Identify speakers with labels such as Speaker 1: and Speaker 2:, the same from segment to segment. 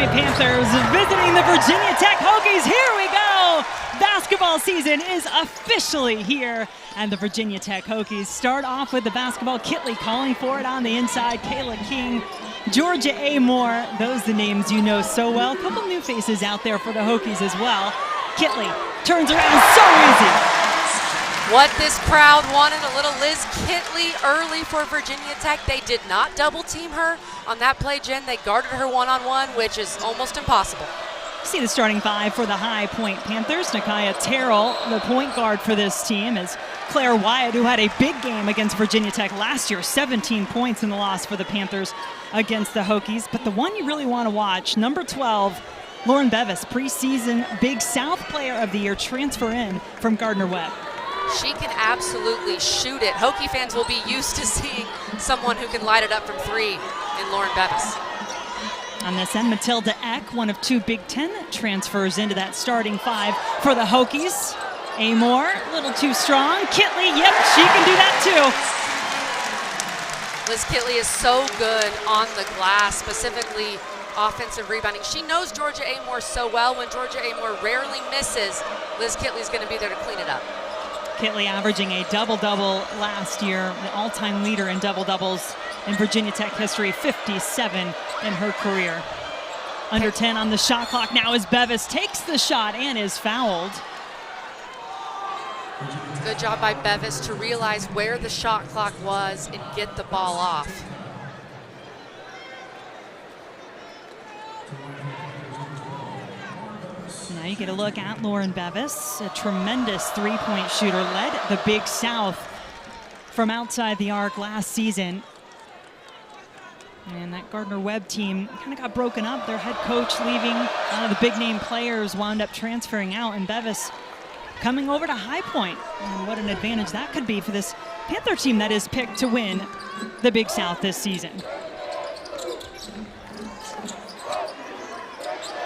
Speaker 1: Point Panthers visiting the Virginia Tech Hokies. Here we go. Basketball season is officially here, and the Virginia Tech Hokies start off with the basketball. Kitley calling for it on the inside. Cayla King, Georgia Amoore, those are the names you know so well. A couple new faces out there for the Hokies as well. Kitley turns around so easy.
Speaker 2: What this crowd wanted, a little Liz Kitley early for Virginia Tech. They did not double team her on that play, Jen. They guarded her one-on-one, which is almost impossible.
Speaker 1: See the starting five for the High Point Panthers. Nakia Terrell, the point guard for this team, is Claire Wyatt, who had a big game against Virginia Tech last year, 17 points in the loss for the Panthers against the Hokies. But the one you really want to watch, number 12, Lauren Bevis, preseason Big South Player of the Year, transfer in from Gardner-Webb.
Speaker 2: She can absolutely shoot it. Hokie fans will be used to seeing someone who can light it up from three in Lauren Bevis.
Speaker 1: On this end, Matilda Ekh, one of two Big Ten transfers into that starting five for the Hokies. Amoore, a little too strong. Kitley, yep, she can do that too.
Speaker 2: Liz Kitley is so good on the glass, specifically offensive rebounding. She knows Georgia Amoore so well. When Georgia Amoore rarely misses, Liz Kitley is going to be there to clean it up.
Speaker 1: Kitley averaging a double-double last year, the all-time leader in double-doubles in Virginia Tech history, 57 in her career. Under 10 on the shot clock now as Bevis takes the shot and is fouled.
Speaker 2: Good job by Bevis to realize where the shot clock was and get the ball off.
Speaker 1: Now you get a look at Lauren Bevis, a tremendous three-point shooter, led the Big South from outside the arc last season. And that Gardner-Webb team kind of got broken up. Their head coach leaving, a lot of the big-name players wound up transferring out, and Bevis coming over to High Point. And what an advantage that could be for this Panther team that is picked to win the Big South this season.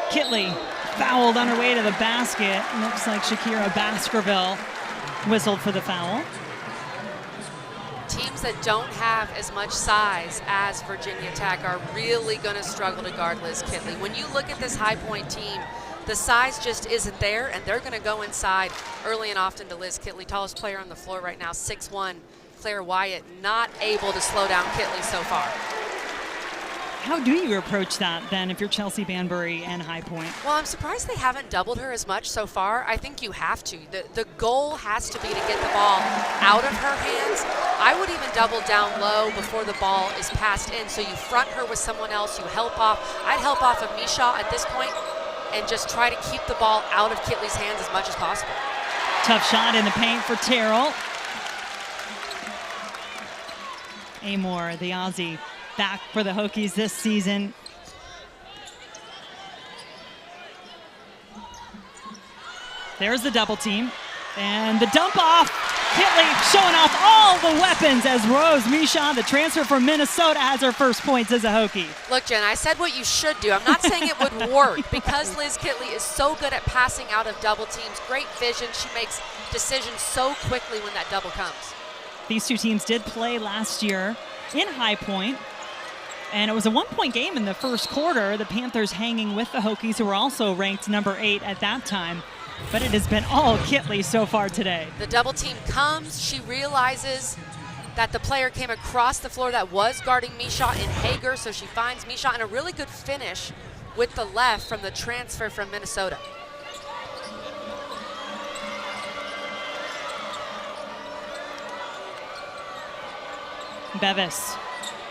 Speaker 1: Kitley fouled on her way to the basket. Looks like Shakira Baskerville whistled for the foul.
Speaker 2: Teams that don't have as much size as Virginia Tech are really going to struggle to guard Liz Kitley. When you look at this High Point team, the size just isn't there, and they're going to go inside early and often to Liz Kitley. Tallest player on the floor right now, 6'1", Claire Wyatt, not able to slow down Kitley so far.
Speaker 1: How do you approach that then if you're Chelsea Banbury and High Point?
Speaker 2: Well, I'm surprised they haven't doubled her as much so far. I think you have to. The goal has to be to get the ball out of her hands. I would even double down low before the ball is passed in, so you front her with someone else, you help off. I'd help off of Misha at this point and just try to keep the ball out of Kitley's hands as much as possible.
Speaker 1: Tough shot in the paint for Terrell. Amoore, the Aussie, back for the Hokies this season. There's the double team. And the dump off. Kitley showing off all the weapons as Rose Misha, the transfer from Minnesota, has her first points as a Hokie.
Speaker 2: Look, Jen, I said what you should do. I'm not saying it would work because Liz Kitley is so good at passing out of double teams. Great vision. She makes decisions so quickly when that double comes.
Speaker 1: These two teams did play last year in High Point. And it was a one-point game in the first quarter. The Panthers hanging with the Hokies, who were also ranked number 8 at that time. But it has been all Kitley so far today.
Speaker 2: The double team comes. She realizes that the player came across the floor that was guarding Misha in Hager, so she finds Misha, and a really good finish with the left from the transfer from Minnesota.
Speaker 1: Bevis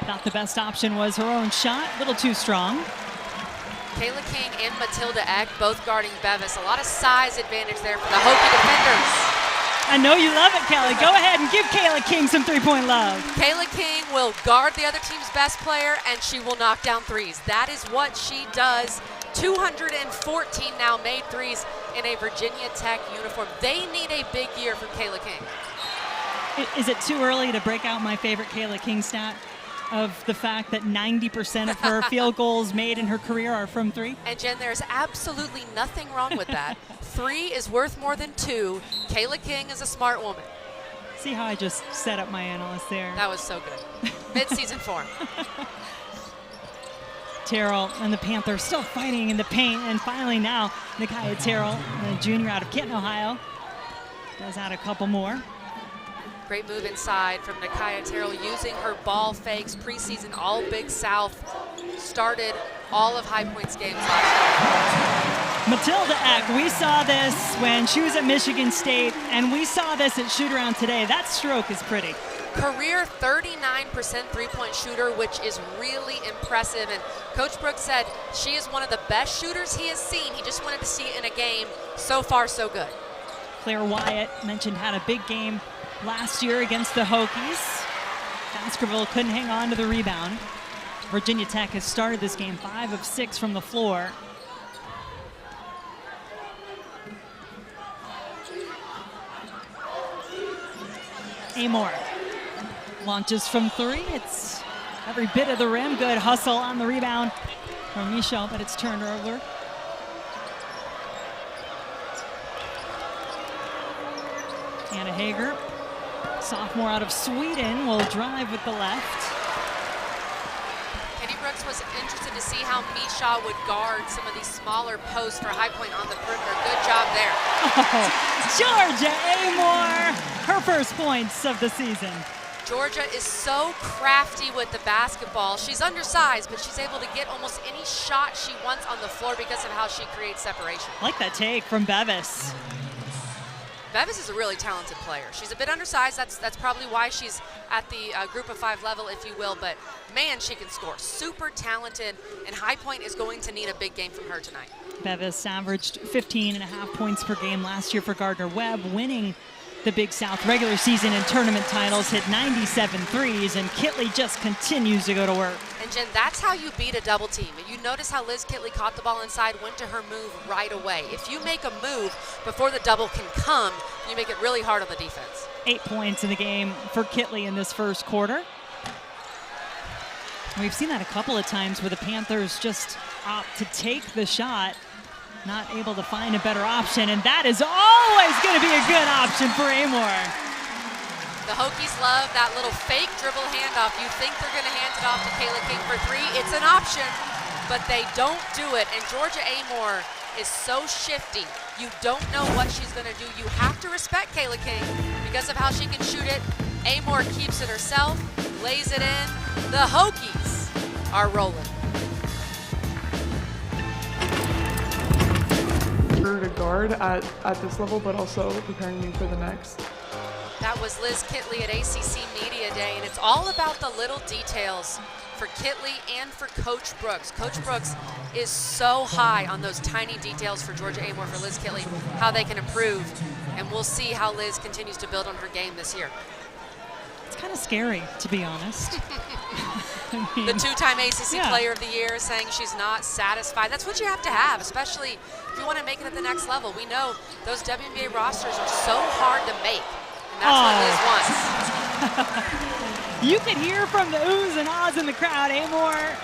Speaker 1: thought the best option was her own shot, a little too strong.
Speaker 2: Cayla King and Matilda Ekh both guarding Bevis. A lot of size advantage there for the Hokie defenders.
Speaker 1: I know you love it, Kelly. Go ahead and give Cayla King some three-point love.
Speaker 2: Cayla King will guard the other team's best player, and she will knock down threes. That is what she does. 214 now made threes in a Virginia Tech uniform. They need a big year from Cayla King.
Speaker 1: Is it too early to break out my favorite Cayla King stat of the fact that 90% of her field goals made in her career are from three?
Speaker 2: And Jen, there's absolutely nothing wrong with that. 3 is worth more than 2. Cayla King is a smart woman.
Speaker 1: See how I just set up my analyst there?
Speaker 2: That was so good. Mid-season form.
Speaker 1: Terrell and the Panthers still fighting in the paint, and finally now Cayla Terrell, the junior out of Canton, Ohio, does add a couple more.
Speaker 2: Great move inside from Cayla Terrell, using her ball fakes. Preseason All Big South, started all of High Point's games last year.
Speaker 1: Matilda Ekh, we saw this when she was at Michigan State, and we saw this at shoot-around today. That stroke is pretty.
Speaker 2: Career 39% three-point shooter, which is really impressive. And Coach Brooks said she is one of the best shooters he has seen. He just wanted to see it in a game. So far, so good.
Speaker 1: Claire Wyatt mentioned had a big game last year against the Hokies. Baskerville couldn't hang on to the rebound. Virginia Tech has started this game 5 of 6 from the floor. Amoore launches from 3. It's every bit of the rim. Good hustle on the rebound from Michelle, but it's turned over. Anna Hager, sophomore out of Sweden, will drive with the left.
Speaker 2: Kenny Brooks was interested to see how Misha would guard some of these smaller posts for High Point on the perimeter. Good job there.
Speaker 1: Oh, Georgia Amoore, her first points of the season.
Speaker 2: Georgia is so crafty with the basketball. She's undersized, but she's able to get almost any shot she wants on the floor because of how she creates separation.
Speaker 1: I like that take from Bevis.
Speaker 2: Bevis is a really talented player. She's a bit undersized. That's probably why she's at the group of 5 level, if you will. But man, she can score. Super talented, and High Point is going to need a big game from her tonight.
Speaker 1: Bevis averaged 15.5 points per game last year for Gardner Webb, winning the Big South regular season and tournament titles, hit 97 threes, and Kitley just continues to go to work.
Speaker 2: And Jen, that's how you beat a double team. You notice how Liz Kitley caught the ball inside, went to her move right away. If you make a move before the double can come, you make it really hard on the defense.
Speaker 1: 8 points in the game for Kitley in this first quarter. We've seen that a couple of times where the Panthers just opt to take the shot, not able to find a better option, and that is always going to be a good option for Amoore.
Speaker 2: The Hokies love that little fake dribble handoff. You think they're going to hand it off to Cayla King for 3. It's an option, but they don't do it. And Georgia Amoore is so shifty. You don't know what she's going to do. You have to respect Cayla King because of how she can shoot it. Amoore keeps it herself, lays it in. The Hokies are rolling.
Speaker 3: To guard at this level, but also preparing me for the next.
Speaker 2: That was Liz Kitley at ACC Media Day, and it's all about the little details for Kitley and for Coach Brooks. Coach Brooks is so high on those tiny details for Georgia Amoore, for Liz Kitley, how they can improve, and we'll see how Liz continues to build on her game this year.
Speaker 1: It's kind of scary, to be honest. I mean,
Speaker 2: the 2-time ACC Player of the Year saying she's not satisfied. That's what you have to have, especially if you want to make it at the next level. We know those WNBA rosters are so hard to make, and that's what Liz wants.
Speaker 1: You could hear from the oohs and ahs in the crowd. Amoore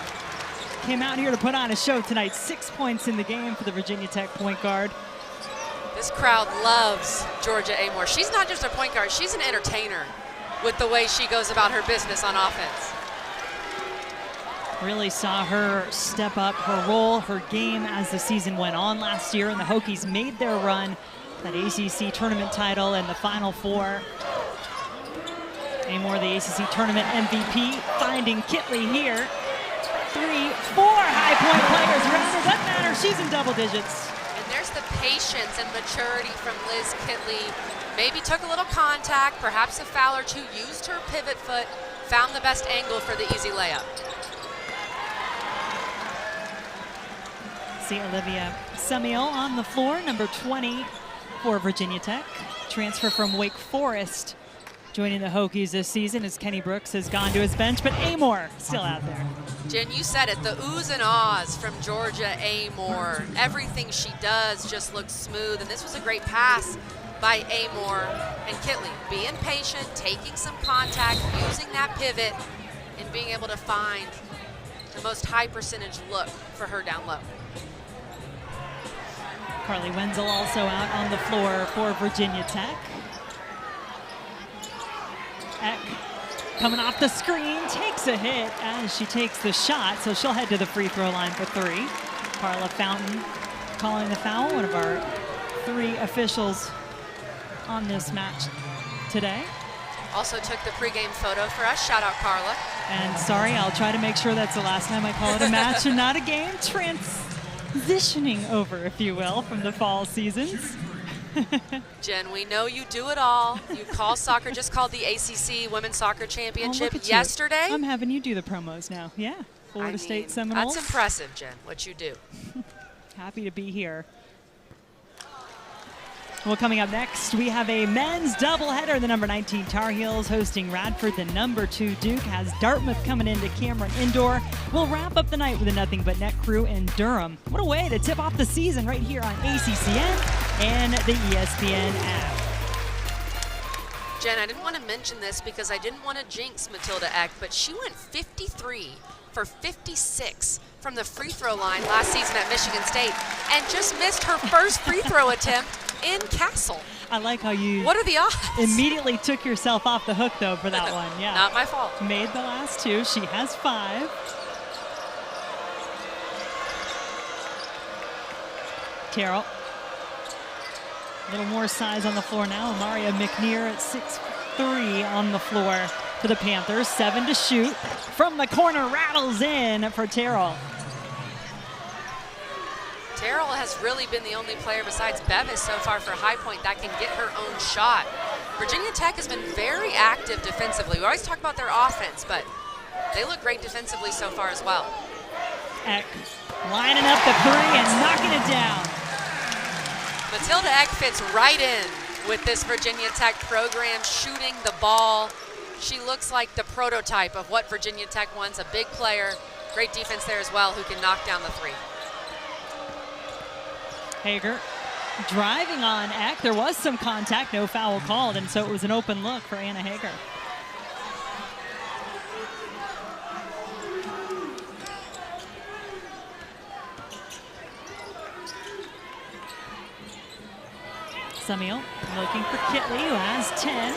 Speaker 1: came out here to put on a show tonight. 6 points in the game for the Virginia Tech point guard.
Speaker 2: This crowd loves Georgia Amoore. She's not just a point guard, she's an entertainer with the way she goes about her business on offense.
Speaker 1: Really saw her step up her role, her game as the season went on last year, and the Hokies made their run, that ACC tournament title and the Final Four. Amoore, the ACC tournament MVP, finding Kitley here. 3, 4 high point players around her. Doesn't matter, she's in double digits.
Speaker 2: And there's the patience and maturity from Liz Kitley. Maybe took a little contact, perhaps a foul or two, used her pivot foot, found the best angle for the easy layup.
Speaker 1: See Olivia Semiel on the floor, number 20 for Virginia Tech. Transfer from Wake Forest, joining the Hokies this season as Kenny Brooks has gone to his bench, but Amoore still out there.
Speaker 2: Jen, you said it, the oohs and ahs from Georgia Amoore. Everything she does just looks smooth, and this was a great pass by Amoore. And Kitley being patient, taking some contact, using that pivot, and being able to find the most high percentage look for her down low.
Speaker 1: Carly Wenzel also out on the floor for Virginia Tech. Ekh Coming off the screen, takes a hit as she takes the shot, so she'll head to the free throw line for 3. Carla Fountain calling the foul, one of our 3 officials on this match today.
Speaker 2: Also took the pregame photo for us. Shout out, Carla.
Speaker 1: And sorry, I'll try to make sure that's the last time I call it a match and not a game. Transitioning over, if you will, from the fall seasons.
Speaker 2: Jen, we know you do it all. You call soccer, just called the ACC Women's Soccer Championship yesterday.
Speaker 1: I'm having you do the promos now. Yeah, Florida State Seminoles.
Speaker 2: That's impressive, Jen, what you do.
Speaker 1: Happy to be here. Well, coming up next, we have a men's doubleheader. The number 19 Tar Heels hosting Radford. The number 2 Duke has Dartmouth coming into Cameron Indoor. We'll wrap up the night with a Nothing But Net crew in Durham. What a way to tip off the season right here on ACCN and the ESPN app.
Speaker 2: Jen, I didn't want to mention this because I didn't want to jinx Matilda Ekh, but she went 53 for 56 from the free throw line last season at Michigan State and just missed her first free throw attempt in Castle.
Speaker 1: I like how you
Speaker 2: What are the odds?
Speaker 1: immediately took yourself off the hook, though, for that one. Yeah,
Speaker 2: Not my fault.
Speaker 1: Made the last 2. She has 5. Terrell. A little more size on the floor now. Maria McNear at 6'3" on the floor for the Panthers. 7 to shoot. From the corner, rattles in for Terrell.
Speaker 2: Terrell has really been the only player besides Bevis so far for High Point that can get her own shot. Virginia Tech has been very active defensively. We always talk about their offense, but they look great defensively so far as well.
Speaker 1: Ekh lining up the 3 and knocking it down.
Speaker 2: Matilda Ekh fits right in with this Virginia Tech program, shooting the ball. She looks like the prototype of what Virginia Tech wants, a big player, great defense there as well, who can knock down the 3.
Speaker 1: Hager driving on Ekh. There was some contact, no foul called, and so it was an open look for Anna Hager. Samiel looking for Kitley, who has 10.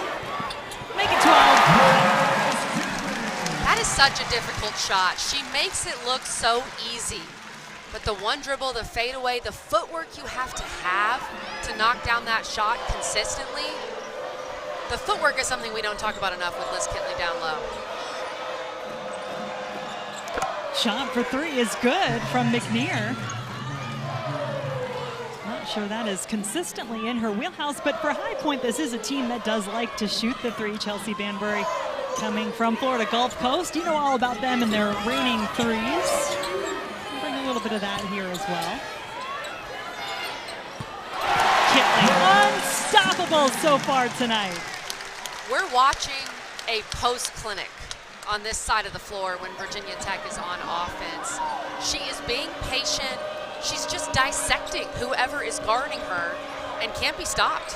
Speaker 1: Make it 12.
Speaker 2: That is such a difficult shot. She makes it look so easy. But the one dribble, the fadeaway, the footwork you have to knock down that shot consistently. The footwork is something we don't talk about enough with Liz Kitley down low.
Speaker 1: Shot for 3 is good from McNear. Not sure that is consistently in her wheelhouse, but for High Point, this is a team that does like to shoot the 3. Chelsea Banbury coming from Florida Gulf Coast. You know all about them and their raining 3s. Bring a little bit of that here as well. Kitley, unstoppable so far tonight.
Speaker 2: We're watching a post clinic on this side of the floor when Virginia Tech is on offense. She is being patient. She's just dissecting whoever is guarding her and can't be stopped.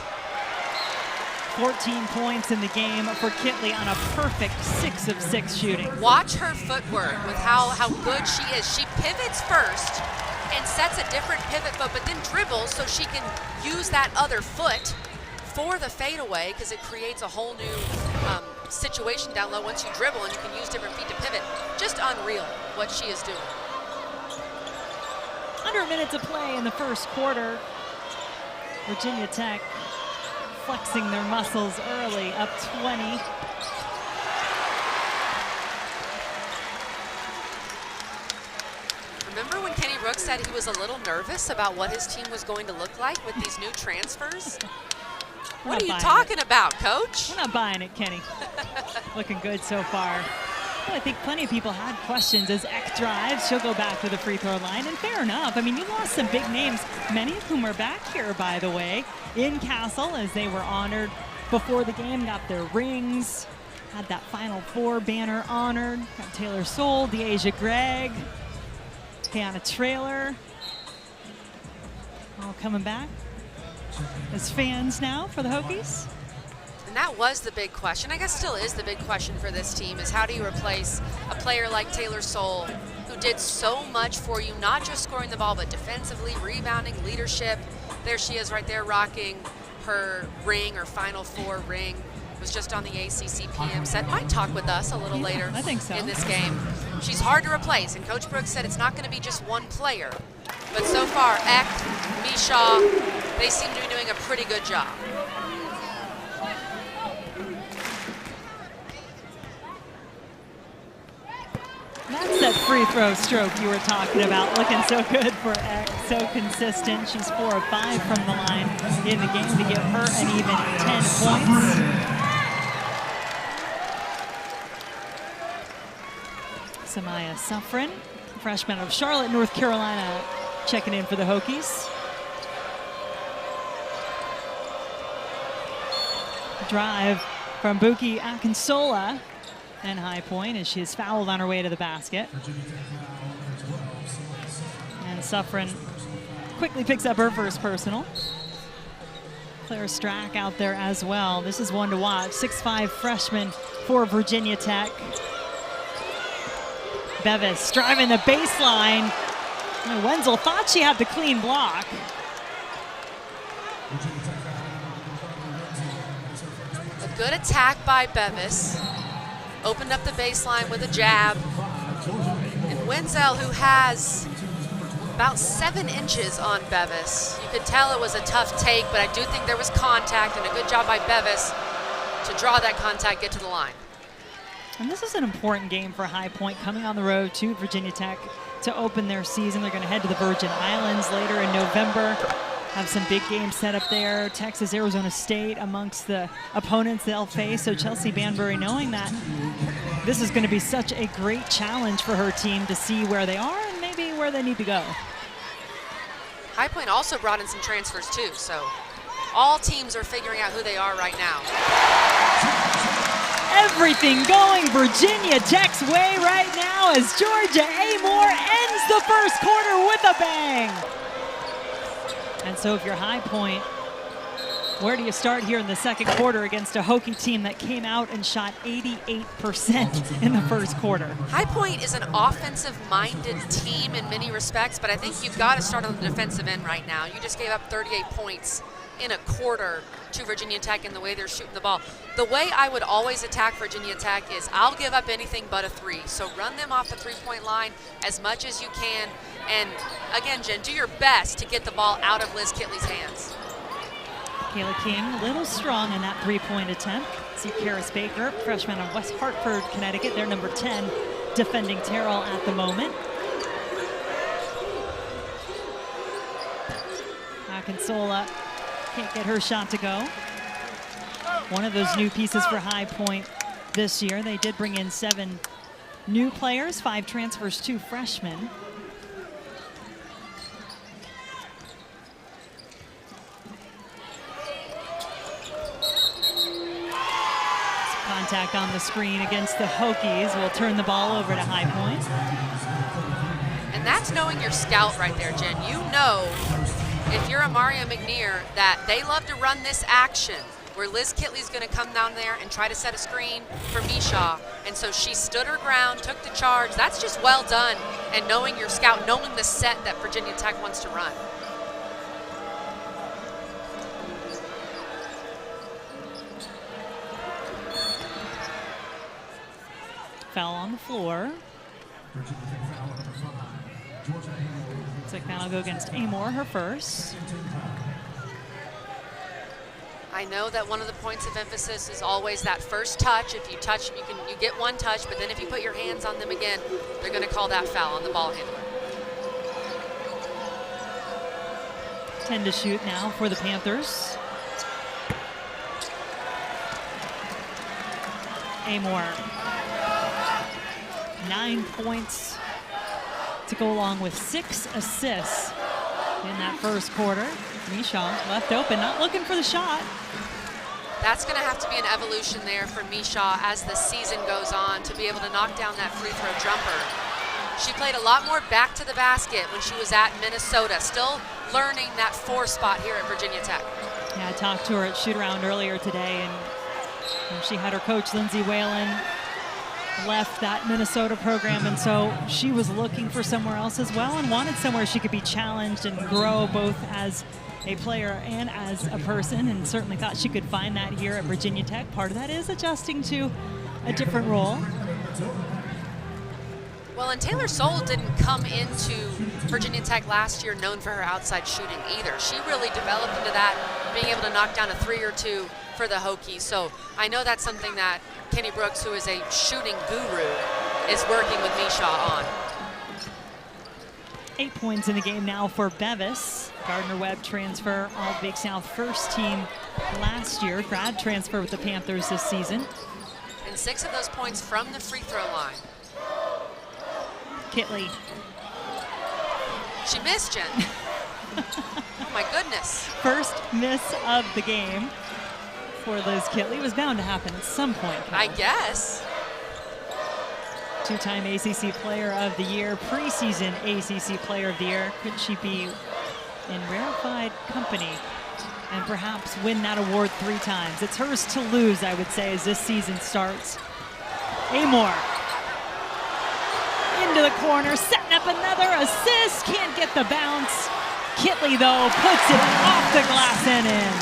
Speaker 1: 14 points in the game for Kitley on a perfect 6 of 6 shooting.
Speaker 2: Watch her footwork with how good she is. She pivots first and sets a different pivot foot, but then dribbles so she can use that other foot for the fadeaway because it creates a whole new situation down low once you dribble and you can use different feet to pivot. Just unreal what she is doing.
Speaker 1: Under a minute to play in the first quarter. Virginia Tech flexing their muscles early, up 20.
Speaker 2: Remember when Kenny Brooks said he was a little nervous about what his team was going to look like with these new transfers? What are you talking about, Coach?
Speaker 1: We're not buying it, Kenny. Looking good so far. Well, I think plenty of people had questions as Ekh drives. She'll go back to the free throw line, and fair enough. I mean, you lost some big names, many of whom are back here, by the way, in Castle as they were honored before the game, got their rings, had that Final Four banner honored. Got Taylor Soule, Deasia Gregg, Hannah Traylor, all coming back as fans now for the Hokies.
Speaker 2: And that was the big question. I guess still is the big question for this team is how do you replace a player like Taylor Soule who did so much for you, not just scoring the ball, but defensively, rebounding, leadership. There she is right there rocking her ring, her Final Four ring. was just on the ACC PM set. Might talk with us a little later
Speaker 1: I think so.
Speaker 2: in this game. She's hard to replace, and Coach Brooks said it's not going to be just one player. But so far, Ekh, Misha, they seem to be doing a pretty good job.
Speaker 1: That's that free throw stroke you were talking about, looking so good for Ekh, so consistent. She's 4 of 5 from the line in the game to give her an even 10 points. Samaya Suffren, freshman of Charlotte, North Carolina, checking in for the Hokies. Drive from Buki Akinsola. And high point as she is fouled on her way to the basket. And Suffren quickly picks up her first personal. Claire Strack out there as well. This is one to watch. 6'5" freshman for Virginia Tech. Bevis driving the baseline. And Wenzel thought she had the clean block.
Speaker 2: A good attack by Bevis. Opened up the baseline with a jab. And Wenzel, who has about 7 inches on Bevis. You could tell it was a tough take, but I do think there was contact, and a good job by Bevis to draw that contact, get to the line.
Speaker 1: And this is an important game for High Point, coming on the road to Virginia Tech to open their season. They're going to head to the Virgin Islands later in November. Have some big games set up there. Texas, Arizona State amongst the opponents they'll face. So Chelsea Banbury, knowing that this is going to be such a great challenge for her team to see where they are and maybe where they need to go.
Speaker 2: High Point also brought in some transfers too, so all teams are figuring out who they are right now.
Speaker 1: Everything going Virginia Tech's way right now as Georgia Amoore ends the first quarter with a bang. And so if you're High Point, where do you start here in the second quarter against a Hokie team that came out and shot 88% in the first quarter?
Speaker 2: High Point is an offensive-minded team in many respects, but I think you've got to start on the defensive end right now. You just gave up 38 points in a quarter to Virginia Tech in the way they're shooting the ball. The way I would always attack Virginia Tech is I'll give up anything but a 3. So run them off the 3-point line as much as you can. And again, Jen, do your best to get the ball out of Liz Kitley's hands.
Speaker 1: Cayla King, a little strong in that 3-point attempt. See Karis Baker, freshman of West Hartford, Connecticut. They're number 10, defending Terrell at the moment. Akinsola can't get her shot to go. One of those new pieces for High Point this year. They did bring in 7 new players, 5 transfers, 2 freshmen. Contact on the screen against the Hokies will turn the ball over to High Point.
Speaker 2: And that's knowing your scout right there, Jen. You know, if you're a Mario McNear, that they love to run this action where Liz Kitley's going to come down there and try to set a screen for Misha. And so she stood her ground, took the charge. That's just well done. And knowing your scout, knowing the set that Virginia Tech wants to run.
Speaker 1: Foul on the floor. Looks like that'll go against Amoore, her first.
Speaker 2: I know that one of the points of emphasis is always that first touch. If you touch, you get one touch, but then if you put your hands on them again, they're going to call that foul on the ball handler.
Speaker 1: 10 to shoot now for the Panthers. Amoore. 9 points to go along with 6 assists in that first quarter. Misha left open, not looking for the shot.
Speaker 2: That's going to have to be an evolution there for Misha as the season goes on to be able to knock down that free throw jumper. She played a lot more back to the basket when she was at Minnesota, still learning that 4 spot here at Virginia Tech.
Speaker 1: Yeah, I talked to her at shoot around earlier today, and she had her coach, Lindsay Whalen, left that Minnesota program, and so she was looking for somewhere else as well and wanted somewhere she could be challenged and grow both as a player and as a person, and certainly thought she could find that here at Virginia Tech. Part of that is adjusting to a different role.
Speaker 2: Well, and Taylor Soule didn't come into Virginia Tech last year known for her outside shooting either. She really developed into that, being able to knock down a 3 or 2 for the Hokies. So I know that's something that Kenny Brooks, who is a shooting guru, is working with Misha on.
Speaker 1: 8 points in the game now for Bevis. Gardner-Webb transfer, all Big South first team last year. Grad transfer with the Panthers this season.
Speaker 2: And 6 of those points from the free throw line.
Speaker 1: Kitley.
Speaker 2: She missed, Jen. Oh my goodness.
Speaker 1: First miss of the game for Liz Kitley. It was bound to happen at some point, Cal.
Speaker 2: I guess.
Speaker 1: Two-time ACC Player of the Year, preseason ACC Player of the Year. Could she be in rarefied company and perhaps win that award 3 times? It's hers to lose, I would say, as this season starts. Amoore into the corner, setting up another assist. Can't get the bounce. Kitley, though, puts it off the glass and in.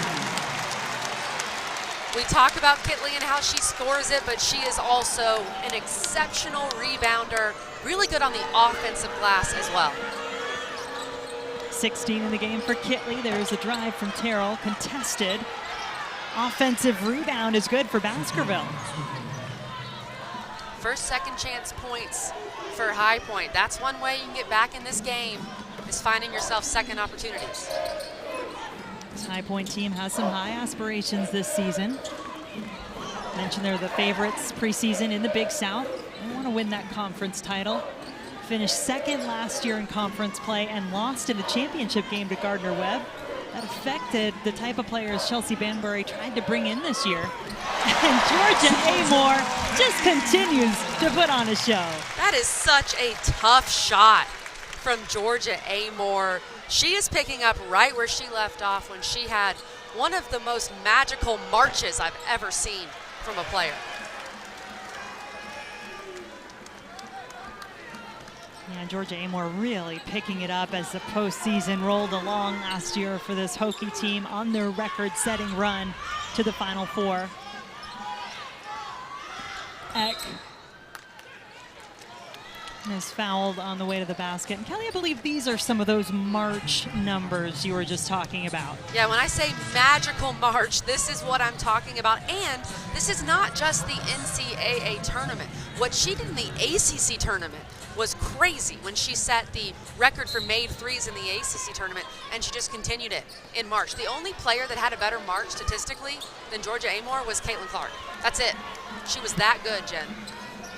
Speaker 2: We talk about Kitley and how she scores it, but she is also an exceptional rebounder, really good on the offensive glass as well.
Speaker 1: 16 in the game for Kitley. There's a drive from Terrell, contested. Offensive rebound is good for Baskerville.
Speaker 2: First, second chance points for High Point. That's one way you can get back in this game, is finding yourself second opportunities.
Speaker 1: This High Point team has some high aspirations this season. Mentioned they're the favorites preseason in the Big South. They want to win that conference title. Finished second last year in conference play and lost in the championship game to Gardner-Webb. That affected the type of players Chelsea Banbury tried to bring in this year. And Georgia Amoore just continues to put on a show.
Speaker 2: That is such a tough shot from Georgia Amoore. She is picking up right where she left off when she had one of the most magical marches I've ever seen from a player.
Speaker 1: Yeah, Georgia Amoore really picking it up as the postseason rolled along last year for this Hokie team on their record-setting run to the Final Four. Ekh is fouled on the way to the basket. And Kelly, I believe these are some of those March numbers you were just talking about.
Speaker 2: Yeah, when I say magical March, this is what I'm talking about. And this is not just the NCAA tournament. What she did in the ACC tournament was crazy when she set the record for made threes in the ACC tournament, and she just continued it in March. The only player that had a better March statistically than Georgia Amoore was Caitlin Clark. That's it. She was that good, Jen.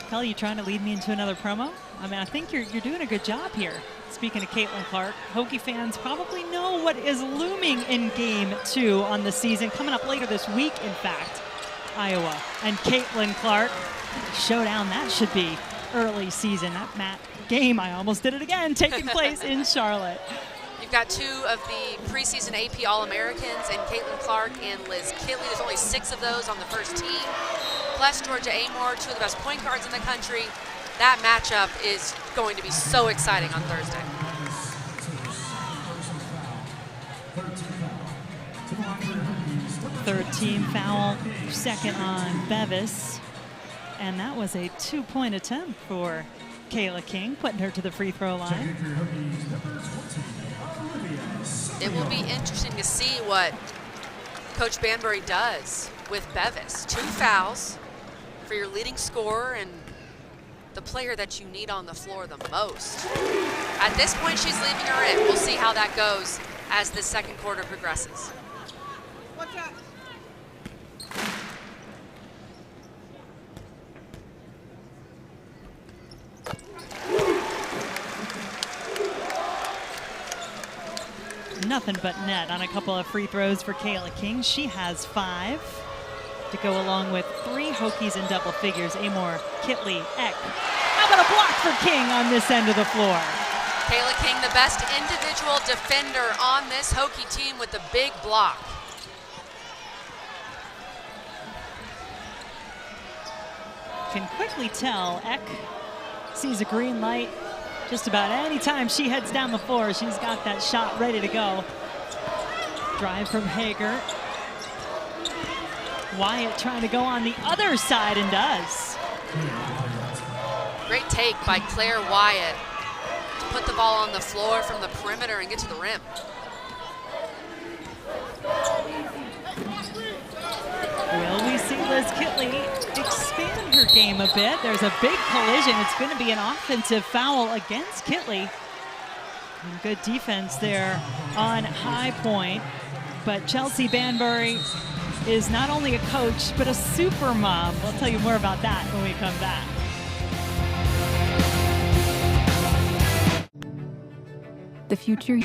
Speaker 1: Kelly, you trying to lead me into another promo? I mean, I think you're doing a good job here. Speaking of Caitlin Clark, Hokie fans probably know what is looming in Game 2 on the season. Coming up later this week, in fact, Iowa and Caitlin Clark. Showdown, that should be early season. That game, I almost did it again, taking place in Charlotte.
Speaker 2: You've got 2 of the preseason AP All-Americans, and Caitlin Clark and Liz Kitley. There's only 6 of those on the first team. Plus Georgia Amoore, 2 of the best point guards in the country. That matchup is going to be so exciting on Thursday.
Speaker 1: Third team foul, second on Bevis. And that was a 2-point attempt for Cayla King, putting her to the free throw line.
Speaker 2: It will be interesting to see what Coach Banbury does with Bevis. 2 fouls for your leading scorer and the player that you need on the floor the most. At this point, she's leaving her in. We'll see how that goes as the second quarter progresses.
Speaker 4: Watch out.
Speaker 1: Nothing but net on a couple of free throws for Cayla King. She has 5 to go along with 3 Hokies in double figures. Amoore, Kitley, Ekh. How about a block for King on this end of the floor?
Speaker 2: Cayla King, the best individual defender on this Hokie team with the big block.
Speaker 1: Can quickly tell Ekh sees a green light just about any time she heads down the floor. She's got that shot ready to go. Drive from Hager. Wyatt trying to go on the other side and does.
Speaker 2: Great take by Claire Wyatt to put the ball on the floor from the perimeter and get to the rim.
Speaker 1: Will we see Liz Kitley expand her game a bit? There's a big collision. It's going to be an offensive foul against Kitley. And good defense there on High Point. But Chelsea Banbury is not only a coach, but a super mom. We'll tell you more about that when we come back.
Speaker 4: The future.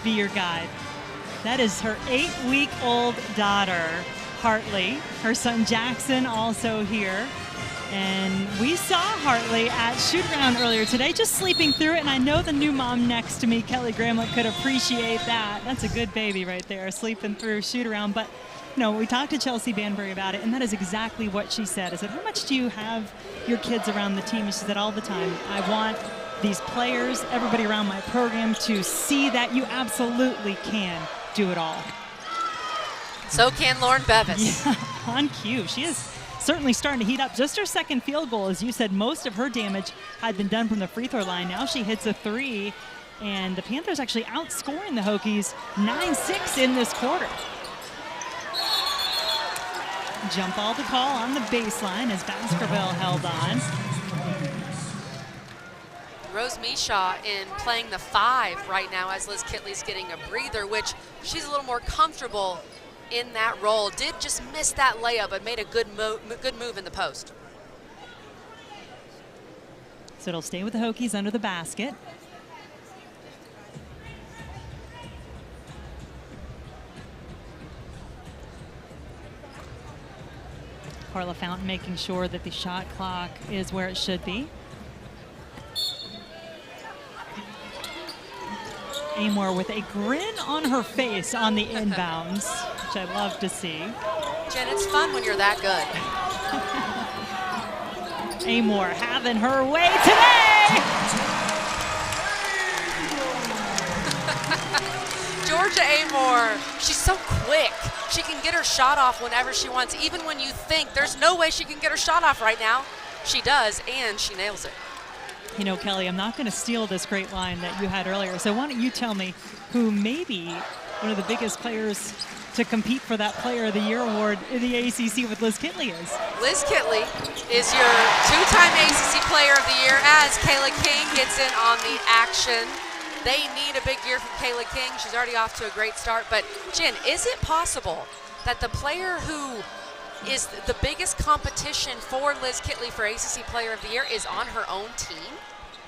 Speaker 1: Be your guide. That is her 8-week-old daughter, Hartley. Her son Jackson also here. And we saw Hartley at shoot-around earlier today, just sleeping through it. And I know the new mom next to me, Kelly Gramlich, could appreciate that. That's a good baby right there, sleeping through shoot-around. But we talked to Chelsea Banbury about it, and that is exactly what she said. I said, how much do you have your kids around the team? And she said, all the time. I want these players, everybody around my program, to see that you absolutely can do it all.
Speaker 2: So can Lauren Bevis.
Speaker 1: Yeah, on cue. She is certainly starting to heat up. Just her second field goal, as you said, most of her damage had been done from the free throw line. Now she hits a 3, and the Panthers actually outscoring the Hokies 9-6 in this quarter. Jump ball to call on the baseline as Baskerville held on.
Speaker 2: Rose Mishaw in playing the 5 right now as Liz Kitley's getting a breather, which she's a little more comfortable in that role. Did just miss that layup, but made a good move in the post.
Speaker 1: So it'll stay with the Hokies under the basket. Carla Fountain making sure that the shot clock is where it should be. Amoore with a grin on her face on the inbounds, which I love to see.
Speaker 2: Jen, it's fun when you're that good.
Speaker 1: Amoore having her way today!
Speaker 2: Georgia Amoore, she's so quick. She can get her shot off whenever she wants, even when you think there's no way she can get her shot off right now. She does, and she nails it.
Speaker 1: Kelly, I'm not going to steal this great line that you had earlier, so why don't you tell me who may be one of the biggest players to compete for that Player of the Year award in the ACC with Liz Kitley is?
Speaker 2: Liz Kitley is your 2-time ACC Player of the Year as Cayla King gets in on the action. They need a big year from Cayla King. She's already off to a great start. But, Jen, is it possible that the player who is the biggest competition for Liz Kitley for ACC Player of the Year is on her own team?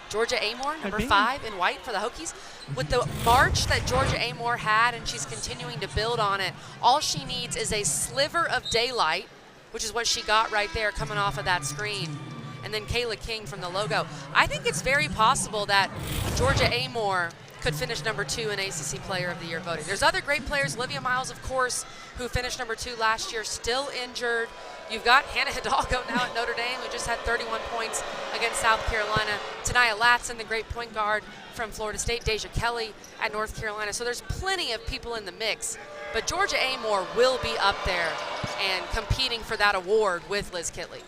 Speaker 2: Georgia Amoore, number 5 in white for the Hokies. With the march that Georgia Amoore had, and she's continuing to build on it, all she needs is a sliver of daylight, which is what she got right there coming off of that screen. And then Cayla King from the logo. I think it's very possible that Georgia Amoore could finish number 2 in ACC Player of the Year voting. There's other great players. Olivia Miles, of course, who finished number 2 last year, still injured. You've got Hannah Hidalgo now at Notre Dame, who just had 31 points against South Carolina. Tanaya Latson, the great point guard from Florida State. Deja Kelly at North Carolina. So there's plenty of people in the mix. But Georgia Amoore will be up there and competing for that award with Liz Kitley.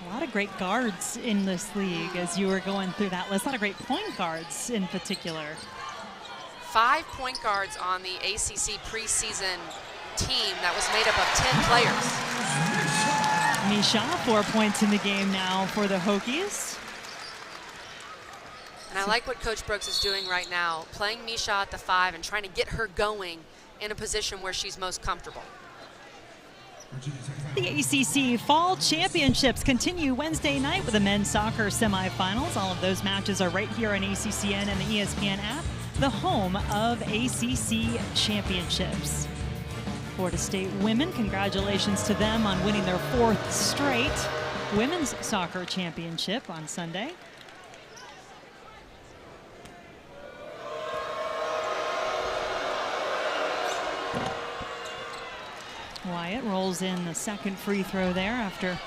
Speaker 1: A lot of great guards in this league as you were going through that list. A lot of great point guards in particular.
Speaker 2: 5 point guards on the ACC preseason team that was made up of 10 players.
Speaker 1: Misha, 4 points in the game now for the Hokies.
Speaker 2: And I like what Coach Brooks is doing right now, playing Misha at the 5 and trying to get her going in a position where she's most comfortable.
Speaker 1: The ACC Fall Championships continue Wednesday night with the men's soccer semifinals. All of those matches are right here on ACCN and the ESPN app, the home of ACC Championships. Florida State women, congratulations to them on winning their 4th straight women's soccer championship on Sunday. Wyatt rolls in the second free throw there after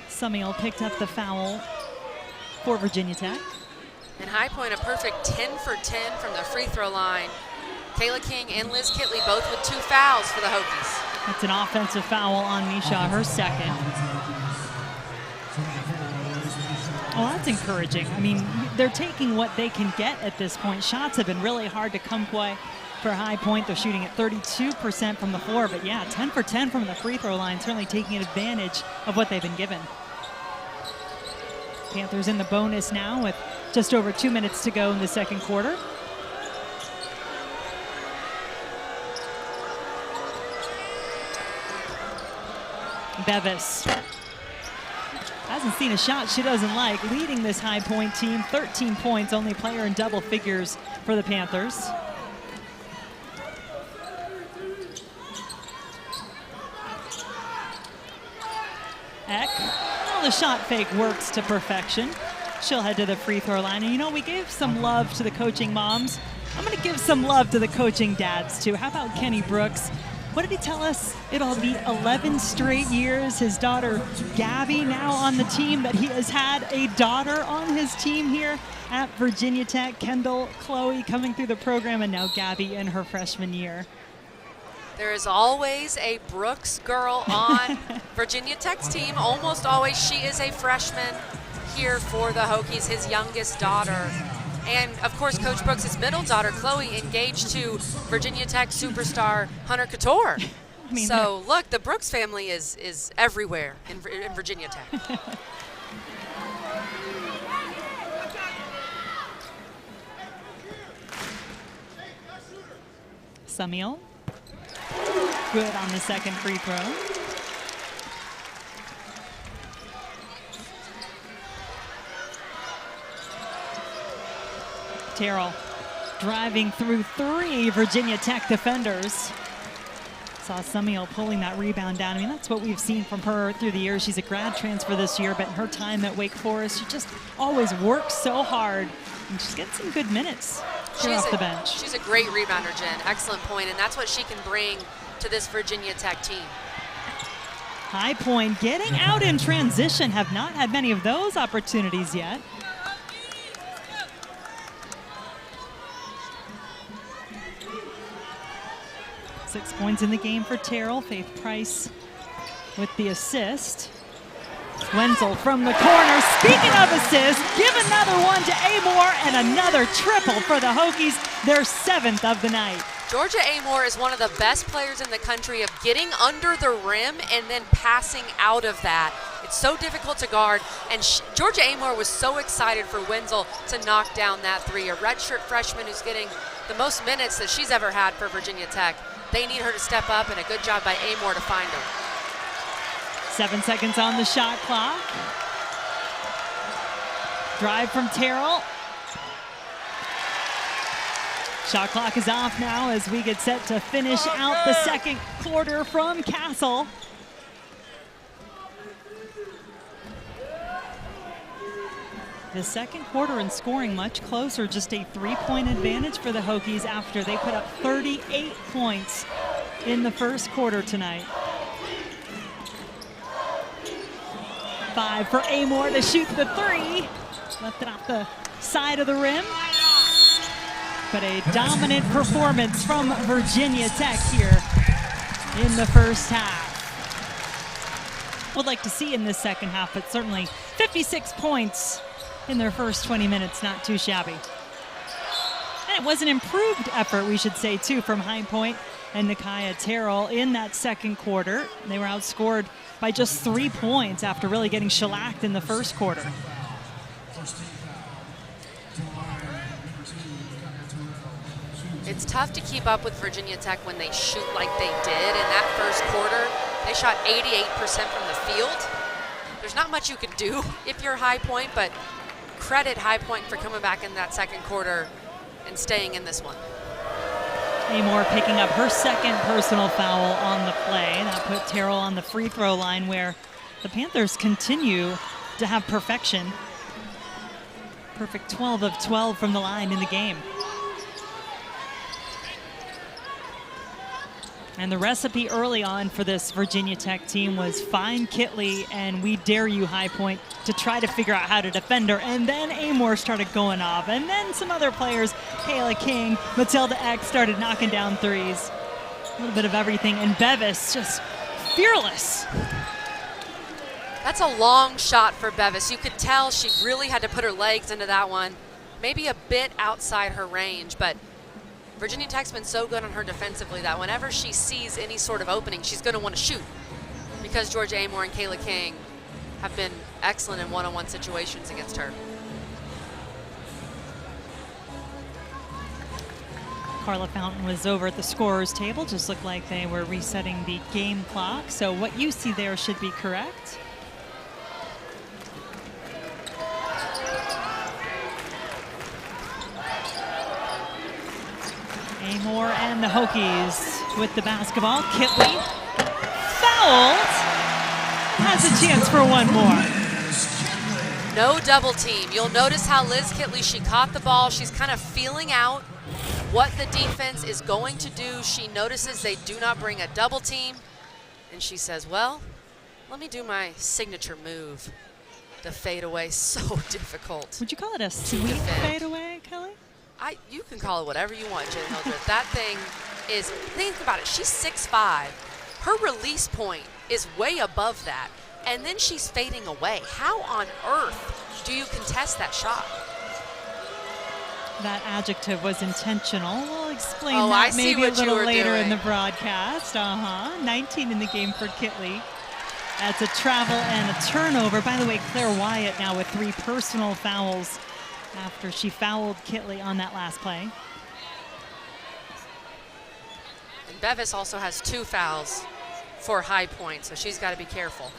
Speaker 1: Sumiel picked up the foul for Virginia Tech.
Speaker 2: And High Point a perfect 10 for 10 from the free throw line. Cayla King and Liz Kitley both with 2 fouls for the Hokies.
Speaker 1: That's an offensive foul on Misha, her second. Well, that's encouraging. I mean, they're taking what they can get at this point. Shots have been really hard to come by for High Point. They're shooting at 32% from the floor, but yeah, 10 for 10 from the free throw line, certainly taking advantage of what they've been given. Panthers in the bonus now with just over 2 minutes to go in the second quarter. Bevis hasn't seen a shot she doesn't like, leading this High Point team. 13 points, only player in double figures for the Panthers. Ekh, well, the shot fake works to perfection. She'll head to the free throw line. And you know, we gave some love to the coaching moms. I'm going to give some love to the coaching dads too. How about Kenny Brooks? What did he tell us? It'll be 11 straight years. His daughter Gabby now on the team, that he has had a daughter on his team here at Virginia Tech. Kendall, Chloe coming through the program, and now Gabby in her freshman year.
Speaker 2: There is always a Brooks girl on Virginia Tech's team. Almost always she is a freshman here for the Hokies, his youngest daughter. And of course, Coach Brooks' middle daughter, Chloe, engaged to Virginia Tech superstar Hunter Couture. I mean, so look, the Brooks family is everywhere in Virginia Tech.
Speaker 1: Soule, good on the second free throw. Terrell driving through 3 Virginia Tech defenders. Saw Soule pulling that rebound down. I mean, that's what we've seen from her through the years. She's a grad transfer this year, but in her time at Wake Forest, she just always works so hard, and she's getting some good minutes off the bench.
Speaker 2: She's a great rebounder, Jen. Excellent point, and that's what she can bring to this Virginia Tech team.
Speaker 1: High Point getting out in transition, have not had many of those opportunities yet. Six points in the game for Terrell. Faith Price with the assist. Wenzel from the corner. Speaking of assists, give another one to Amoore, and another triple for the Hokies, their 7th of the night.
Speaker 2: Georgia Amoore is one of the best players in the country of getting under the rim and then passing out of that. It's so difficult to guard, and Georgia Amoore was so excited for Wenzel to knock down that 3. A redshirt freshman who's getting the most minutes that she's ever had for Virginia Tech. They need her to step up, and a good job by Amoore to find her.
Speaker 1: 7 seconds on the shot clock. Drive from Terrell. Shot clock is off now as we get set to finish out the second quarter from Castle. The second quarter and scoring much closer, just a 3-point advantage for the Hokies after they put up 38 points in the first quarter tonight. 5 for Amoore to shoot the 3. Left it off the side of the rim. But a dominant performance from Virginia Tech here in the first half. Would like to see in this second half, but certainly 56 points in their first 20 minutes, not too shabby. And it was an improved effort, we should say, too, from High Point and Nikia Terrell in that second quarter. They were outscored by just 3 points after really getting shellacked in the first quarter.
Speaker 2: It's tough to keep up with Virginia Tech when they shoot like they did in that first quarter. They shot 88% from the field. There's not much you can do if you're High Point, but credit High Point for coming back in that second quarter and staying in this one.
Speaker 1: Amoore picking up her second personal foul on the play. That put Terrell on the free throw line, where the Panthers continue to have perfection. Perfect 12 of 12 from the line in the game. And the recipe early on for this Virginia Tech team was find Kitley and we dare you, High Point, to try to figure out how to defend her. And then Amoore started going off. And then some other players, Cayla King, Matilda Ekh, started knocking down threes. A little bit of everything. And Bevis just fearless.
Speaker 2: That's a long shot for Bevis. You could tell she really had to put her legs into that one. Maybe a bit outside her range, but Virginia Tech's been so good on her defensively that whenever she sees any sort of opening, she's going to want to shoot, because Georgia Amoore and Cayla King have been excellent in one-on-one situations against her.
Speaker 1: Carla Fountain was over at the scorer's table. Just looked like they were resetting the game clock. So what you see there should be correct. Amoore and the Hokies with the basketball. Kitley fouled. Has a chance for one more.
Speaker 2: No double team. You'll notice how Liz Kitley, she caught the ball. She's kind of feeling out what the defense is going to do. She notices they do not bring a double team. And she says, well, let me do my signature move. The fadeaway, so difficult.
Speaker 1: Would you call it a sweet fadeaway, Kelly?
Speaker 2: You can call it whatever you want, Jen Hildreth. That thing is, think about it, she's 6'5". Her release point is way above that, and then she's fading away. How on earth do you contest that shot?
Speaker 1: That adjective was intentional. We'll explain
Speaker 2: I
Speaker 1: that
Speaker 2: see
Speaker 1: maybe
Speaker 2: what
Speaker 1: a little
Speaker 2: you were
Speaker 1: later
Speaker 2: doing
Speaker 1: in the broadcast. 19 in the game for Kitley. That's a travel and a turnover. By the way, Claire Wyatt now with 3 personal fouls after she fouled Kitley on that last play.
Speaker 2: And Bevis also has 2 fouls for High Point, so she's got to be careful.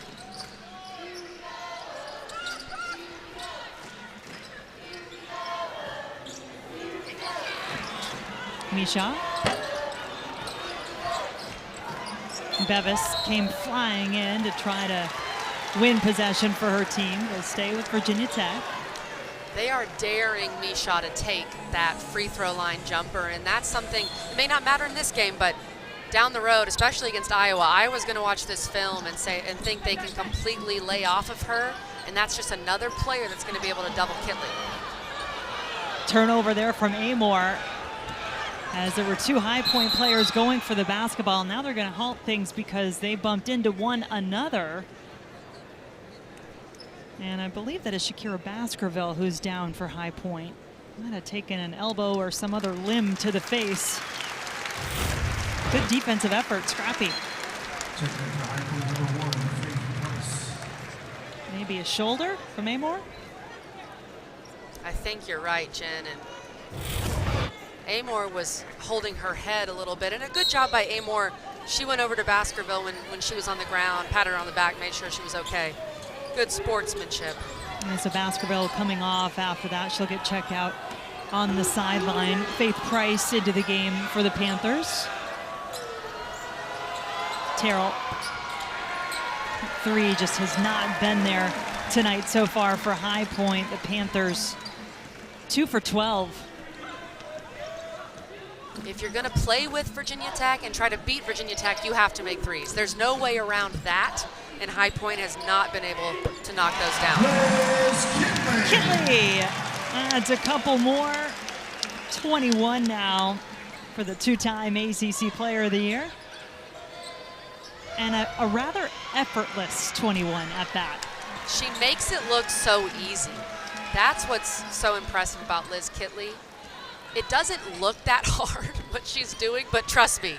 Speaker 1: Misha. Bevis came flying in to try to win possession for her team. Will stay with Virginia Tech.
Speaker 2: They are daring Misha to take that free throw line jumper, and that's something, it may not matter in this game, but down the road, especially against Iowa, Iowa's going to watch this film and think they can completely lay off of her, and that's just another player that's going to be able to double Kitley.
Speaker 1: Turnover there from Amoore, as there were 2 High Point players going for the basketball. Now they're going to halt things because they bumped into one another. And I believe that is Shakira Baskerville who's down for High Point. Might have taken an elbow or some other limb to the face. Good defensive effort, scrappy. Maybe a shoulder from Amoore?
Speaker 2: I think you're right, Jen. And Amoore was holding her head a little bit, and a good job by Amoore. She went over to Baskerville when she was on the ground, patted her on the back, made sure she was okay. Good sportsmanship.
Speaker 1: And so Baskerville coming off after that. She'll get checked out on the sideline. Faith Price into the game for the Panthers. Terrell, 3 just has not been there tonight so far for High Point. The Panthers 2 for 12.
Speaker 2: If you're going to play with Virginia Tech and try to beat Virginia Tech, you have to make threes. There's no way around that, and High Point has not been able to knock those down.
Speaker 1: Kitley adds a couple more. 21 now for the 2-time ACC Player of the Year. And a rather effortless 21 at that.
Speaker 2: She makes it look so easy. That's what's so impressive about Liz Kitley. It doesn't look that hard what she's doing, but trust me,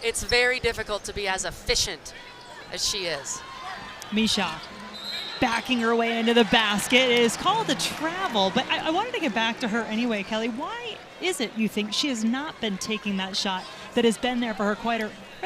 Speaker 2: it's very difficult to be as efficient as she is.
Speaker 1: Misha backing her way into the basket. It is called a travel, but I wanted to get back to her anyway, Kelly. Why is it you think she has not been taking that shot that has been there for her right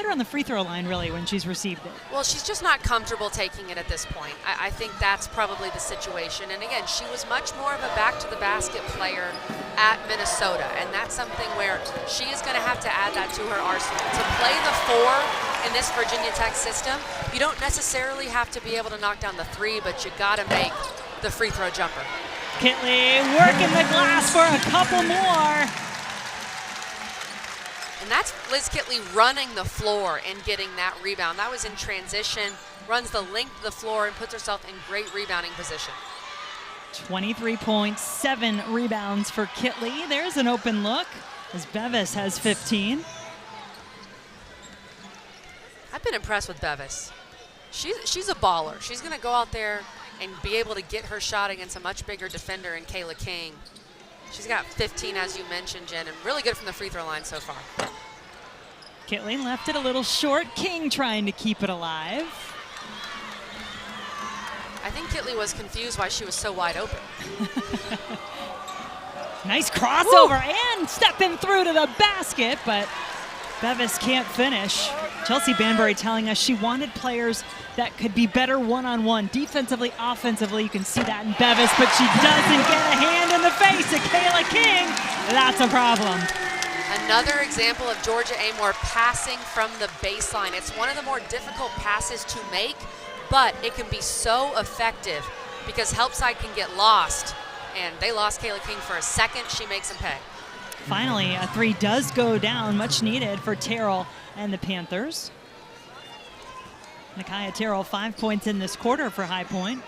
Speaker 1: around the free throw line, really, when she's received it?
Speaker 2: Well, she's just not comfortable taking it at this point. I think that's probably the situation. And again, she was much more of a back-to-the-basket player at Minnesota, and that's something where she is going to have to add that to her arsenal. To play the 4 in this Virginia Tech system, you don't necessarily have to be able to knock down the 3, but you got to make the free throw jumper.
Speaker 1: Kitley working the glass for a couple more.
Speaker 2: And that's Liz Kitley running the floor and getting that rebound. That was in transition, runs the length of the floor and puts herself in great rebounding position.
Speaker 1: 23 points, 7 rebounds for Kitley. There's an open look as Bevis has 15.
Speaker 2: I've been impressed with Bevis. She's a baller. She's going to go out there and be able to get her shot against a much bigger defender in Cayla King. She's got 15, as you mentioned, Jen, and really good from the free throw line so far.
Speaker 1: Kitley left it a little short. King trying to keep it alive.
Speaker 2: I think Kitley was confused why she was so wide open.
Speaker 1: Nice crossover and stepping through to the basket, but Bevis can't finish. Chelsea Banbury telling us she wanted players that could be better one-on-one, defensively, offensively. You can see that in Bevis, but she doesn't get a hand in the face of Cayla King. That's a problem.
Speaker 2: Another example of Georgia Amoore passing from the baseline. It's one of the more difficult passes to make, but it can be so effective because help side can get lost. And they lost Cayla King for a second. She makes them pay.
Speaker 1: Finally, a 3 does go down, much needed for Terrell and the Panthers. Nakaya Terrell, 5 points in this quarter for High Point.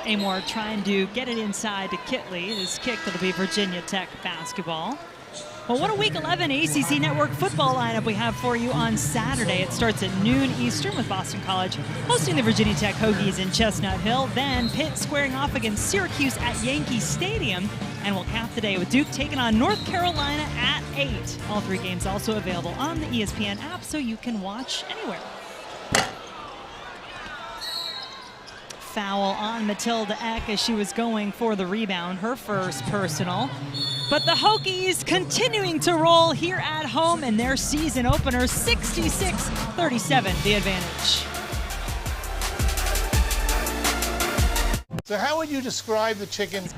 Speaker 1: Amoore trying to get it inside to Kitley. This kick that'll be Virginia Tech basketball. Well, what a Week 11 ACC Network football lineup we have for you on Saturday. It starts at noon Eastern with Boston College hosting the Virginia Tech Hokies in Chestnut Hill. Then Pitt squaring off against Syracuse at Yankee Stadium. And we'll cap the day with Duke taking on North Carolina at 8. All 3 games also available on the ESPN app so you can watch anywhere. Foul on Matilda Ekh as she was going for the rebound, her first personal. But the Hokies continuing to roll here at home in their season opener, 66-37, the advantage.
Speaker 5: So how would you describe the Chickens?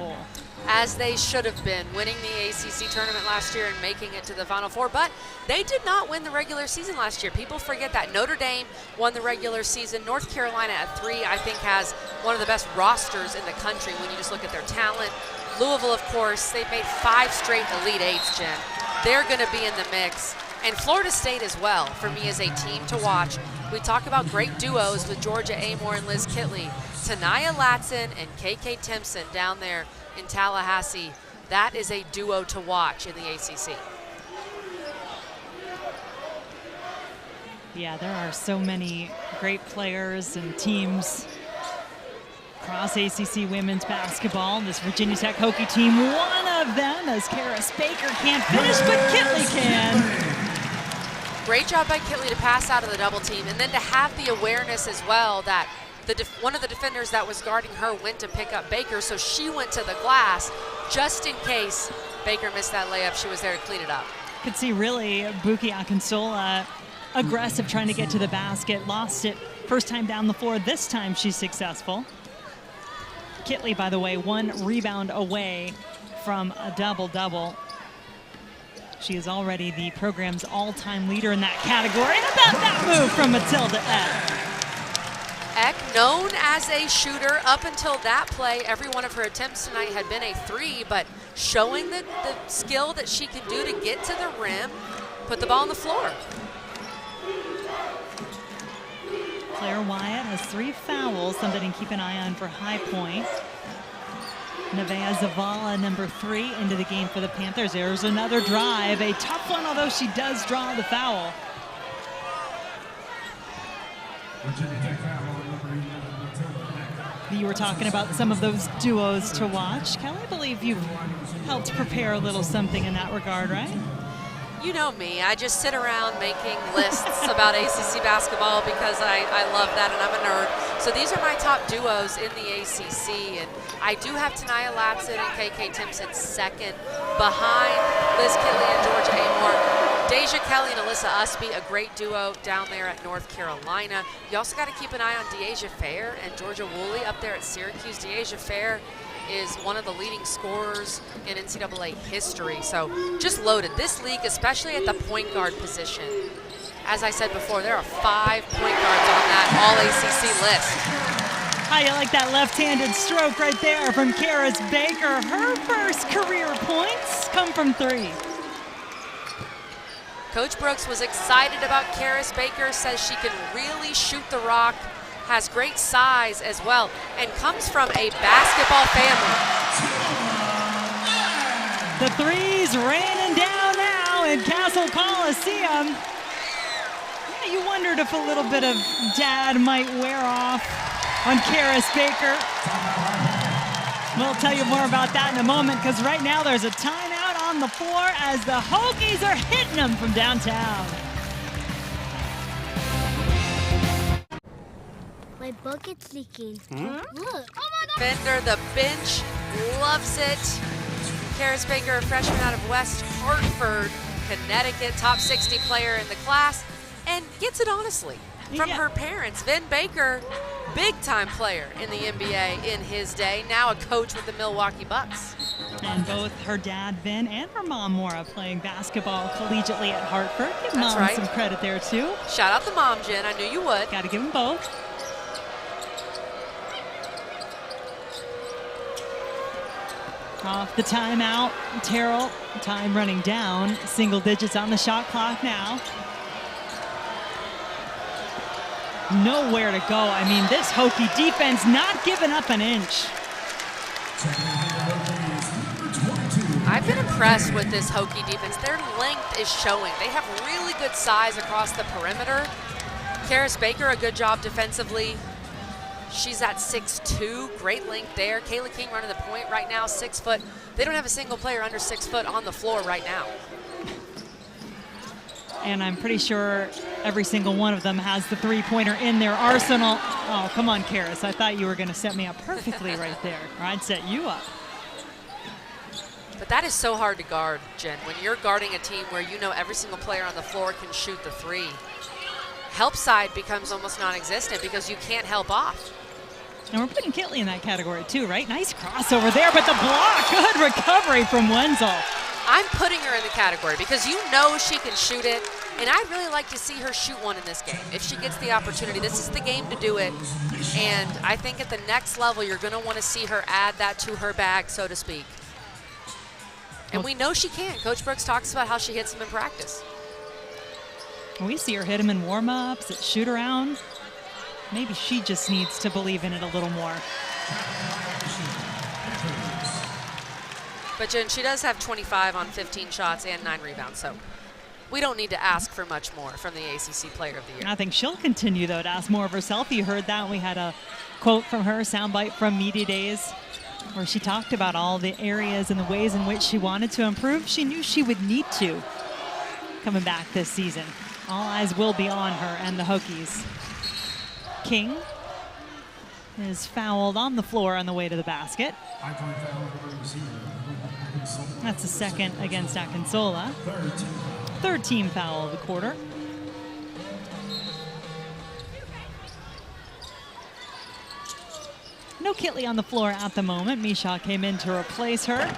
Speaker 2: As they should have been, winning the ACC tournament last year and making it to the Final Four, but they did not win the regular season last year. People forget that. Notre Dame won the regular season. North Carolina at 3, I think, has one of the best rosters in the country when you just look at their talent. Louisville, of course, they've made 5 straight Elite Eights, Jen. They're going to be in the mix. And Florida State as well, for me, as a team to watch. We talk about great duos with Georgia Amoore and Liz Kitley. Tanaya Latson and KK Timpson down there in Tallahassee. That is a duo to watch in the ACC.
Speaker 1: Yeah, there are so many great players and teams across ACC women's basketball. This Virginia Tech Hokie team, one of them, as Karis Baker can't finish, but Kitley can.
Speaker 2: Great job by Kitley to pass out of the double team, and then to have the awareness as well that one of the defenders that was guarding her went to pick up Baker, so she went to the glass just in case Baker missed that layup. She was there to clean it up.
Speaker 1: Could see really Buki Akinsola aggressive trying to get to the basket. Lost it first time down the floor. This time she's successful. Kitley, by the way, 1 rebound away from a double-double. She is already the program's all-time leader in that category. And about that move from Matilda Ekh.
Speaker 2: Ekh, known as a shooter up until that play, every one of her attempts tonight had been a 3, but showing the skill that she can do to get to the rim, put the ball on the floor.
Speaker 1: Claire Wyatt has 3 fouls, something to keep an eye on for High Point. Nevaeh Zavala, number 3, into the game for the Panthers. There's another drive, a tough one, although she does draw the foul. You were talking about some of those duos to watch. Kelly, I believe you've helped prepare a little something in that regard, right?
Speaker 2: You know me, I just sit around making lists about ACC basketball because I love that and I'm a nerd. So these are my top duos in the ACC, and I do have Tanaya Latson and KK Timpson second, behind Liz Kitley and Georgia Amoore. Deja Kelly and Alyssa Usby, a great duo down there at North Carolina. You also got to keep an eye on Deasia Fair and Georgia Woolley up there at Syracuse. Deasia Fair is one of the leading scorers in NCAA history. So just loaded. This league, especially at the point guard position, as I said before, there are 5 point guards on that All-ACC list.
Speaker 1: How you like that left-handed stroke right there from Karis Baker? Her first career points come from 3.
Speaker 2: Coach Brooks was excited about Karis Baker, says she can really shoot the rock, has great size as well, and comes from a basketball family.
Speaker 1: The threes raining down now in Castle Coliseum. Yeah, you wondered if a little bit of dad might wear off on Karis Baker. We'll tell you more about that in a moment, because right now there's a timeout on the floor as the Hokies are hitting them from downtown.
Speaker 6: My bucket's leaking. Look. Oh my God.
Speaker 2: Bender, the bench, loves it. Karis Baker, a freshman out of West Hartford, Connecticut, top 60 player in the class, and gets it honestly from her parents. Vin Baker, big-time player in the NBA in his day, now a coach with the Milwaukee Bucks.
Speaker 1: And both her dad, Vin, and her mom, Maura, playing basketball collegiately at Hartford. Give
Speaker 2: That's
Speaker 1: mom
Speaker 2: right.
Speaker 1: some credit there, too.
Speaker 2: Shout out the mom, Jen. I knew you would.
Speaker 1: Got to give them both. Off the timeout, Terrell, time running down, single digits on the shot clock now. Nowhere to go. I mean, this Hokie defense not giving up an inch.
Speaker 2: I've been impressed with this Hokie defense. Their length is showing. They have really good size across the perimeter. Karis Baker, a good job defensively. She's at 6'2", great length there. Cayla King running the point right now, 6 foot. They don't have a single player under 6 foot on the floor right now.
Speaker 1: And I'm pretty sure every single one of them has the three-pointer in their arsenal. Oh, come on, Karis. I thought you were going to set me up perfectly right there, or I'd set you up.
Speaker 2: But that is so hard to guard, Jen. When you're guarding a team where you know every single player on the floor can shoot the three, help side becomes almost non-existent because you can't help off.
Speaker 1: And we're putting Kitley in that category too, right? Nice crossover there, but the block, good recovery from Wenzel.
Speaker 2: I'm putting her in the category because you know she can shoot it, and I'd really like to see her shoot one in this game. If she gets the opportunity, this is the game to do it. And I think at the next level, you're going to want to see her add that to her bag, so to speak. And we know she can. Coach Brooks talks about how she hits them in practice.
Speaker 1: We see her hit him in warm-ups, at shoot-around. Maybe she just needs to believe in it a little more.
Speaker 2: But Jen, she does have 25 on 15 shots and 9 rebounds, so we don't need to ask for much more from the ACC Player of the Year.
Speaker 1: I think she'll continue, though, to ask more of herself. You heard that. We had a quote from her, soundbite from Media Days, where she talked about all the areas and the ways in which she wanted to improve. She knew she would need to coming back this season. All eyes will be on her and the Hokies. King is fouled on the floor on the way to the basket. That's the second against Akinsola. Third team foul of the quarter. No Kitley on the floor at the moment. Misha came in to replace her.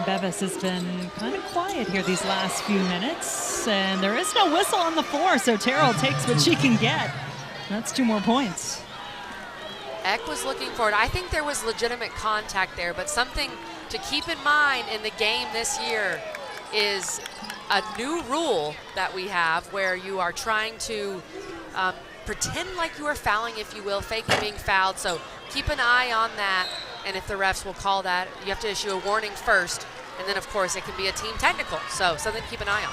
Speaker 1: Bevis has been kind of quiet here these last few minutes, and there is no whistle on the floor, so Terrell takes what she can get. That's 2 more points.
Speaker 2: Ekh was looking for it. I think there was legitimate contact there, but something to keep in mind in the game this year is a new rule that we have where you are trying to pretend like you are fouling, if you will, faking being fouled. So keep an eye on that, and if the refs will call that, you have to issue a warning first, and then, of course, it can be a team technical. So something to keep an eye on.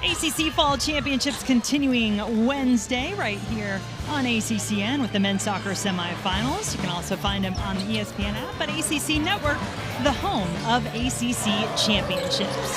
Speaker 1: ACC Fall Championships continuing Wednesday right here on ACCN with the men's soccer semifinals. You can also find them on the ESPN app, but ACC Network, the home of ACC Championships.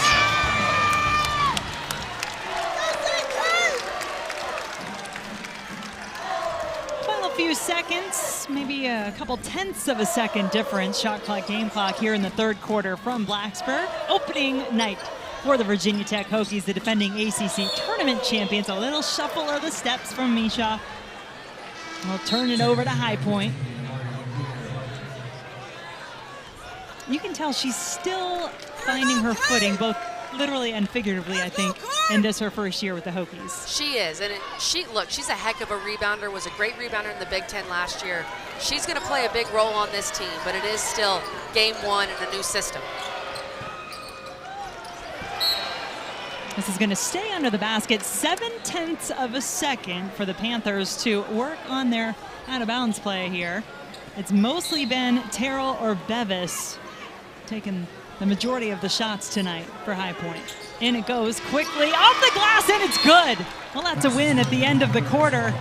Speaker 1: Final few seconds, maybe a couple tenths of a second difference, shot clock, game clock here in the third quarter from Blacksburg. Opening night for the Virginia Tech Hokies, the defending ACC tournament champions. A little shuffle of the steps from Misha. We'll turn it over to High Point. You can tell she's still finding her footing, both literally and figuratively, I think, in this her first year with the Hokies.
Speaker 2: She is, and look, she's a heck of a rebounder, was a great rebounder in the Big Ten last year. She's going to play a big role on this team, but it is still game one in a new system.
Speaker 1: This is going to stay under the basket. 0.7 of a second for the Panthers to work on their out-of-bounds play here. It's mostly been Terrell or Bevis taking the majority of the shots tonight for High Point. In it goes quickly, off the glass, and it's good. Well, that's a win at the end of the quarter.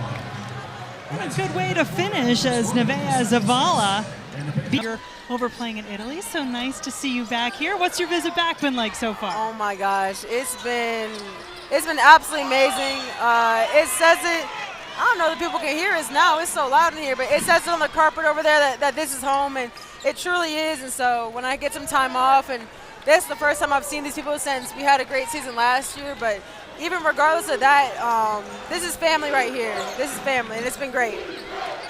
Speaker 1: And a good way to finish as Nevaeh Zavala you're over playing in Italy. So nice to see you back here. What's your visit back been like so far?
Speaker 7: Oh my gosh, it's been absolutely amazing. It says it. I don't know that people can hear us now. It's so loud in here, but it says it on the carpet over there that this is home, and it truly is. And so when I get some time off, and this is the first time I've seen these people since we had a great season last year, but even regardless of that, this is family right here. This is family, and it's been great.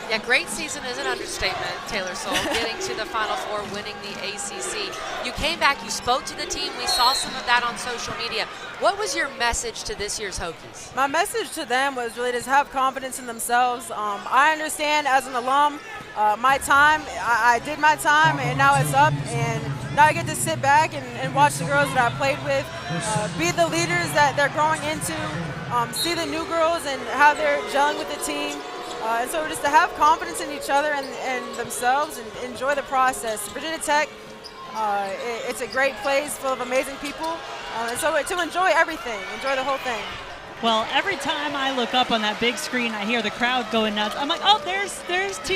Speaker 2: Yeah, great season is an understatement, Taylor Soule, getting to the Final Four, winning the ACC. You came back, you spoke to the team. We saw some of that on social media. What was your message to this year's Hokies?
Speaker 7: My message to them was really just have confidence in themselves. I understand as an alum, my time, I did my time, and now it's up. And now I get to sit back and watch the girls that I played with, be the leaders that they're growing into, see the new girls and how they're gelling with the team. And so just to have confidence in each other and themselves and enjoy the process. Virginia Tech, it's a great place full of amazing people. And so to enjoy everything, enjoy the whole thing.
Speaker 1: Well, every time I look up on that big screen, I hear the crowd going nuts. I'm like, oh, there's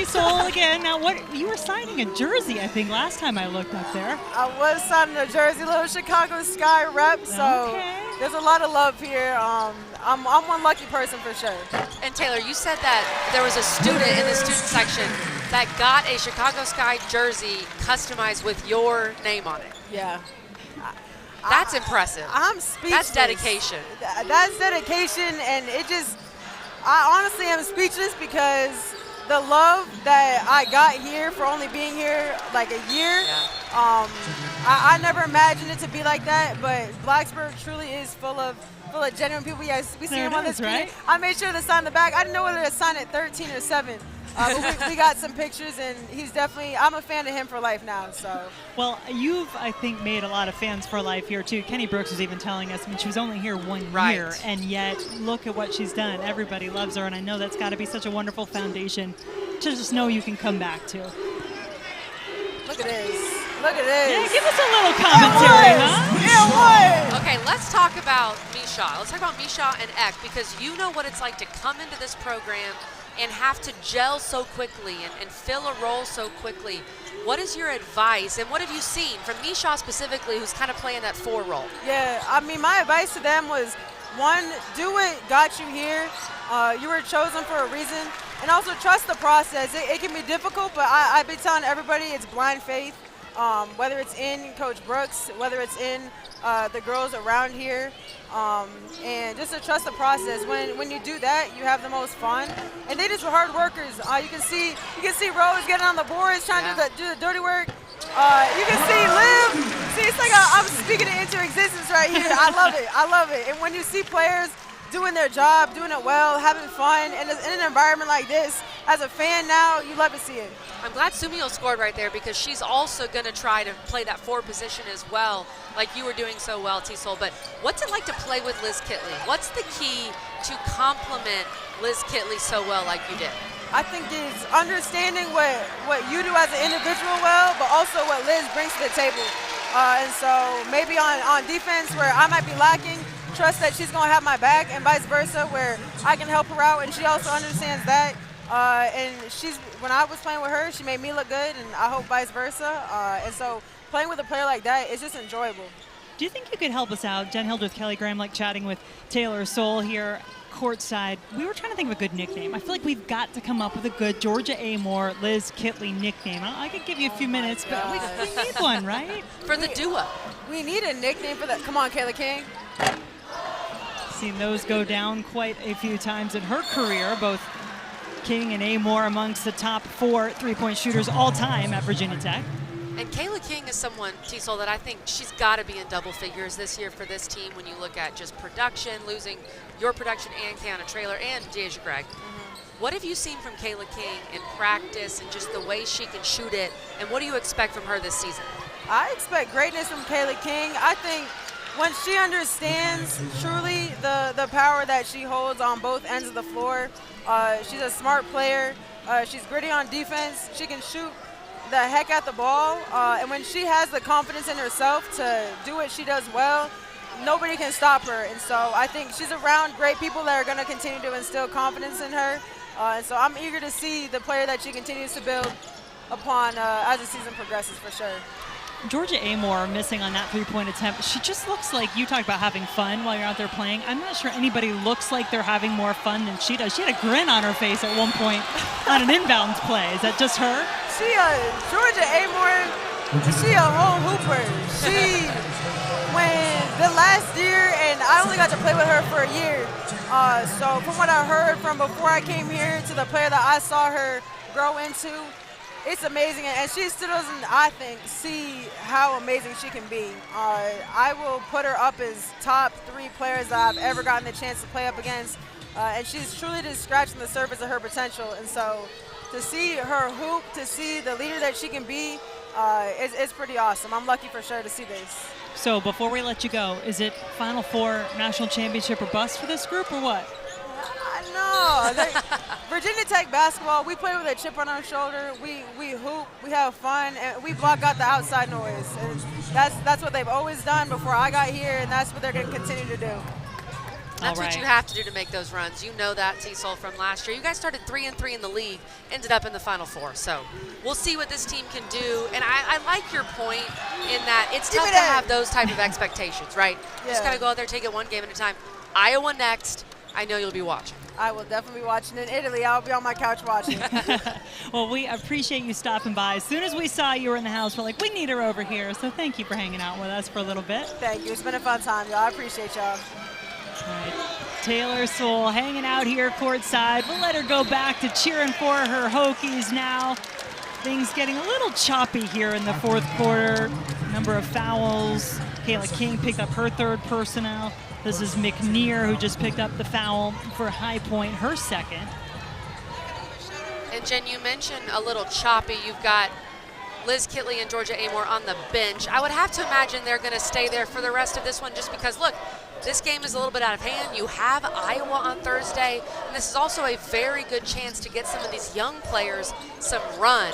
Speaker 1: Soule again. Now, you were signing a jersey, I think, last time I looked up there.
Speaker 7: I was signing a jersey, little Chicago Sky rep. So there's a lot of love here. I'm one lucky person for sure.
Speaker 2: And Taylor, you said that there was a student in the student section that got a Chicago Sky jersey customized with your name on it.
Speaker 7: Yeah.
Speaker 2: That's impressive.
Speaker 7: I'm speechless.
Speaker 2: That's dedication.
Speaker 7: That's dedication, and I honestly am speechless because the love that I got here for only being here like a year, I never imagined it to be like that, but Blacksburg truly is full of genuine people. Yes, we see him on the screen. Right? I made sure to sign the back. I didn't know whether to sign at 13 or 7. But we got some pictures, and he's definitely, I'm a fan of him for life now. So.
Speaker 1: Well, you've, I think, made a lot of fans for life here, too. Kenny Brooks was even telling us, I mean, she was only here 1 year, and yet look at what she's done. Everybody loves her, and I know that's got to be such a wonderful foundation to just know you can come back to.
Speaker 7: Look at this. Look at this.
Speaker 1: Yeah, give us a little commentary,
Speaker 7: huh?
Speaker 2: Okay, let's talk about Misha. Let's talk about Misha and Ekh, because you know what it's like to come into this program and have to gel so quickly and fill a role so quickly. What is your advice, and what have you seen from Misha specifically, who's kind of playing that 4 role?
Speaker 7: Yeah, I mean, my advice to them was, 1, do what got you here. You were chosen for a reason. And also trust the process. It can be difficult, but I've been telling everybody it's blind faith. Whether it's in Coach Brooks, whether it's in the girls around here, and just to trust the process. When you do that, you have the most fun. And they just were hard workers. You can see Rose getting on the boards, trying to do the dirty work. You can see Liv. See, it's like I'm speaking it into existence right here. I love it. I love it. And when you see players doing their job, doing it well, having fun, and in an environment like this, as a fan now, you love to see it.
Speaker 2: I'm glad Sumio scored right there, because she's also going to try to play that 4 position as well, like you were doing so well, T-Soule. But what's it like to play with Liz Kitley? What's the key to complement Liz Kitley so well like you did?
Speaker 7: I think it's understanding what you do as an individual well, but also what Liz brings to the table. And so maybe on defense where I might be lacking, trust that she's going to have my back, and vice versa, where I can help her out, and she also understands that. And when I was playing with her, she made me look good, and I hope vice versa. And so playing with a player like that is just enjoyable.
Speaker 1: Do you think you could help us out? Jen Hildreth, Kelly Graham, like chatting with Taylor Soule here courtside. We were trying to think of a good nickname. I feel like we've got to come up with a good Georgia Amoore, Liz Kitley nickname. I could give you a few minutes, but we need one, right?
Speaker 2: For the duo.
Speaker 7: We need a nickname for that. Come on, Cayla King.
Speaker 1: Seen those go down quite a few times in her career, both King and Amoore amongst the top 4 three-point shooters all time at Virginia Tech.
Speaker 2: And Cayla King is someone, Soule, that I think she's got to be in double figures this year for this team when you look at just production, losing your production and Kiana Traylor and Deja Gregg. What have you seen from Cayla King in practice and just the way she can shoot it, and what do you expect from her this season?
Speaker 7: I expect greatness from Cayla King. I think when she understands truly the power that she holds on both ends of the floor, she's a smart player. She's gritty on defense. She can shoot the heck at the ball. And when she has the confidence in herself to do what she does well, nobody can stop her. And so I think she's around great people that are going to continue to instill confidence in her. And so I'm eager to see the player that she continues to build upon as the season progresses, for sure.
Speaker 1: Georgia Amoore missing on that three-point attempt. She just looks like, you talk about having fun while you're out there playing. I'm not sure anybody looks like they're having more fun than she does. She had a grin on her face at one point on an inbounds play. Is that just her?
Speaker 7: Georgia Amoore, she a whole hooper. She, when the last year, and I only got to play with her for a year. So from what I heard from before I came here to the player that I saw her grow into, it's amazing, and she still doesn't, I think, see how amazing she can be. I will put her up as top 3 players that I've ever gotten the chance to play up against, and she's truly just scratching the surface of her potential. And so to see her hoop, to see the leader that she can be, it's pretty awesome. I'm lucky for sure to see this.
Speaker 1: So before we let you go, is it Final Four national championship or bust for this group, or what?
Speaker 7: No, Virginia Tech basketball, we play with a chip on our shoulder. We hoop, we have fun, and we block out the outside noise. And that's what they've always done before I got here, and that's what they're going to continue to do.
Speaker 2: That's what you have to do to make those runs. You know that, Soule, from last year. You guys started 3-3 in the league, ended up in the Final Four. So we'll see what this team can do. And I like your point in that it's tough to have those type of expectations, right? Yeah. Just got to go out there, take it one game at a time. Iowa next. I know you'll be watching.
Speaker 7: I will definitely be watching. In Italy, I'll be on my couch watching.
Speaker 1: Well, we appreciate you stopping by. As soon as we saw you were in the house, we're like, we need her over here. So thank you for hanging out with us for a little bit.
Speaker 7: Thank you. It's been a fun time, y'all. I appreciate y'all.
Speaker 1: All right. Taylor Soule hanging out here courtside. We'll let her go back to cheering for her Hokies now. Things getting a little choppy here in the fourth quarter. Number of fouls. Cayla King picked up her 3rd personal. This is McNear, who just picked up the foul for High Point, her 2nd.
Speaker 2: And Jen, you mentioned a little choppy. You've got Liz Kitley and Georgia Amoore on the bench. I would have to imagine they're going to stay there for the rest of this one just because, look, this game is a little bit out of hand. You have Iowa on Thursday, and this is also a very good chance to get some of these young players some run.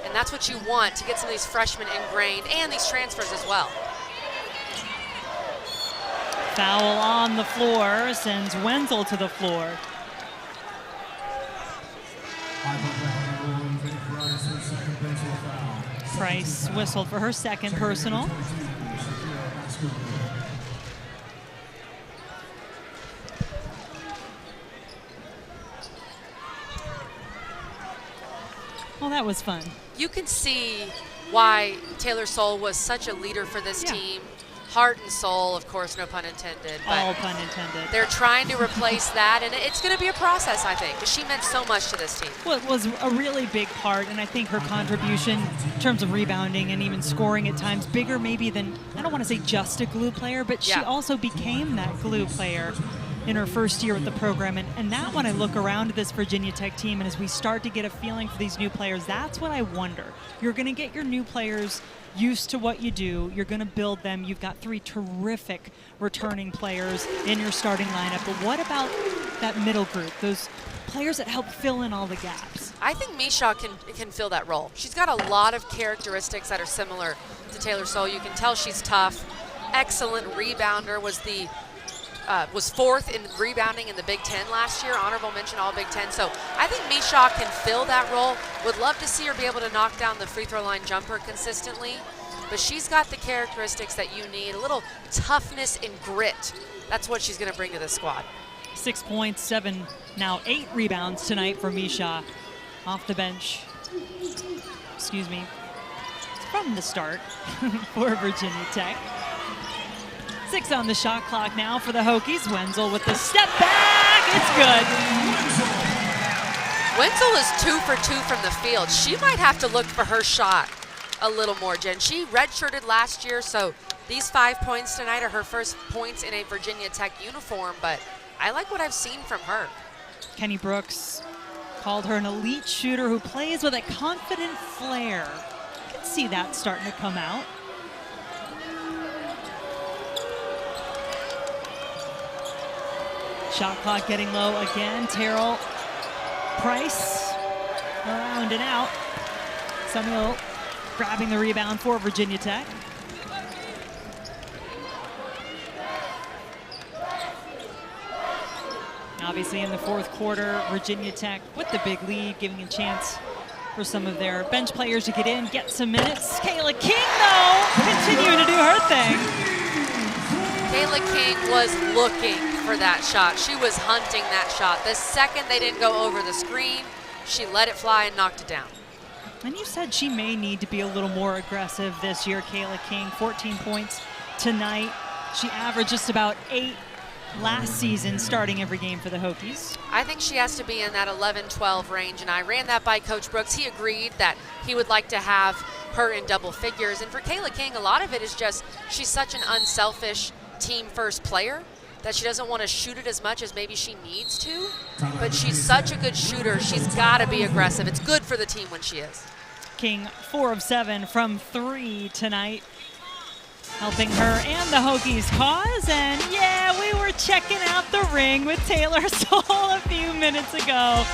Speaker 2: And that's what you want, to get some of these freshmen ingrained and these transfers as well.
Speaker 1: Foul on the floor, sends Wenzel to the floor. Price whistled for her 2nd personal. Well, that was fun.
Speaker 2: You can see why Taylor Soule was such a leader for this team. Heart and soul, of course, no pun intended. But
Speaker 1: all pun intended.
Speaker 2: They're trying to replace that, and it's going to be a process, I think, because she meant so much to this team.
Speaker 1: Well, it was a really big part, and I think her contribution in terms of rebounding and even scoring at times, bigger maybe than, I don't want to say just a glue player, but she also became that glue player in her first year with the program. And that, when I look around at this Virginia Tech team, and as we start to get a feeling for these new players, that's what I wonder. You're going to get your new players used to what you do. You're going to build them. You've got 3 terrific returning players in your starting lineup. But what about that middle group, those players that help fill in all the gaps?
Speaker 2: I think Misha can fill that role. She's got a lot of characteristics that are similar to Taylor Soule. You can tell she's tough, excellent rebounder, was 4th in rebounding in the Big Ten last year, honorable mention all Big Ten. So I think Misha can fill that role. Would love to see her be able to knock down the free throw line jumper consistently, but she's got the characteristics that you need, a little toughness and grit. That's what she's going to bring to the squad.
Speaker 1: 6 points, 7, now 8 rebounds tonight for Misha off the bench. Excuse me. From the start for Virginia Tech. 6 on the shot clock now for the Hokies. Wenzel with the step back. It's good.
Speaker 2: Wenzel is 2 for 2 from the field. She might have to look for her shot a little more, Jen. She redshirted last year, so these 5 points tonight are her first points in a Virginia Tech uniform, but I like what I've seen from her.
Speaker 1: Kenny Brooks called her an elite shooter who plays with a confident flair. You can see that starting to come out. Shot clock getting low again. Terrell Price around and out. Samuel grabbing the rebound for Virginia Tech. Obviously in the fourth quarter, Virginia Tech with the big lead, giving a chance for some of their bench players to get in, get some minutes. Cayla King, though, continuing to do her thing.
Speaker 2: Cayla King was looking for that shot. She was hunting that shot. The second they didn't go over the screen, she let it fly and knocked it down.
Speaker 1: And you said she may need to be a little more aggressive this year. Cayla King, 14 points tonight. She averaged just about 8 last season, starting every game for the Hokies.
Speaker 2: I think she has to be in that 11-12 range, and I ran that by Coach Brooks. He agreed that he would like to have her in double figures. And for Cayla King, a lot of it is just she's such an unselfish team-first player that she doesn't want to shoot it as much as maybe she needs to, but she's such a good shooter. She's got to be aggressive. It's good for the team when she is.
Speaker 1: King, 4 of 7 from 3 tonight, helping her and the Hokies cause. And yeah, we were checking out the ring with Taylor Soule a few minutes ago.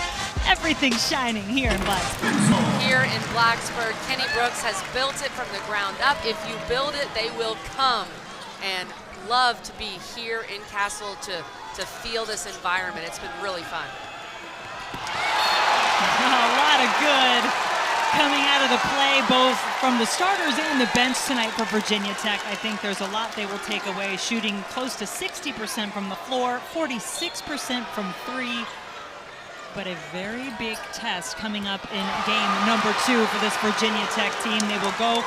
Speaker 1: Everything's shining here in Blacksburg.
Speaker 2: Here in Blacksburg, Kenny Brooks has built it from the ground up. If you build it, they will come. And love to be here in Castle to feel this environment. It's been really fun.
Speaker 1: A lot of good coming out of the play, both from the starters and the bench tonight for Virginia Tech. I think there's a lot they will take away, shooting close to 60% from the floor, 46% from 3. But a very big test coming up in game number 2 for this Virginia Tech team. They will go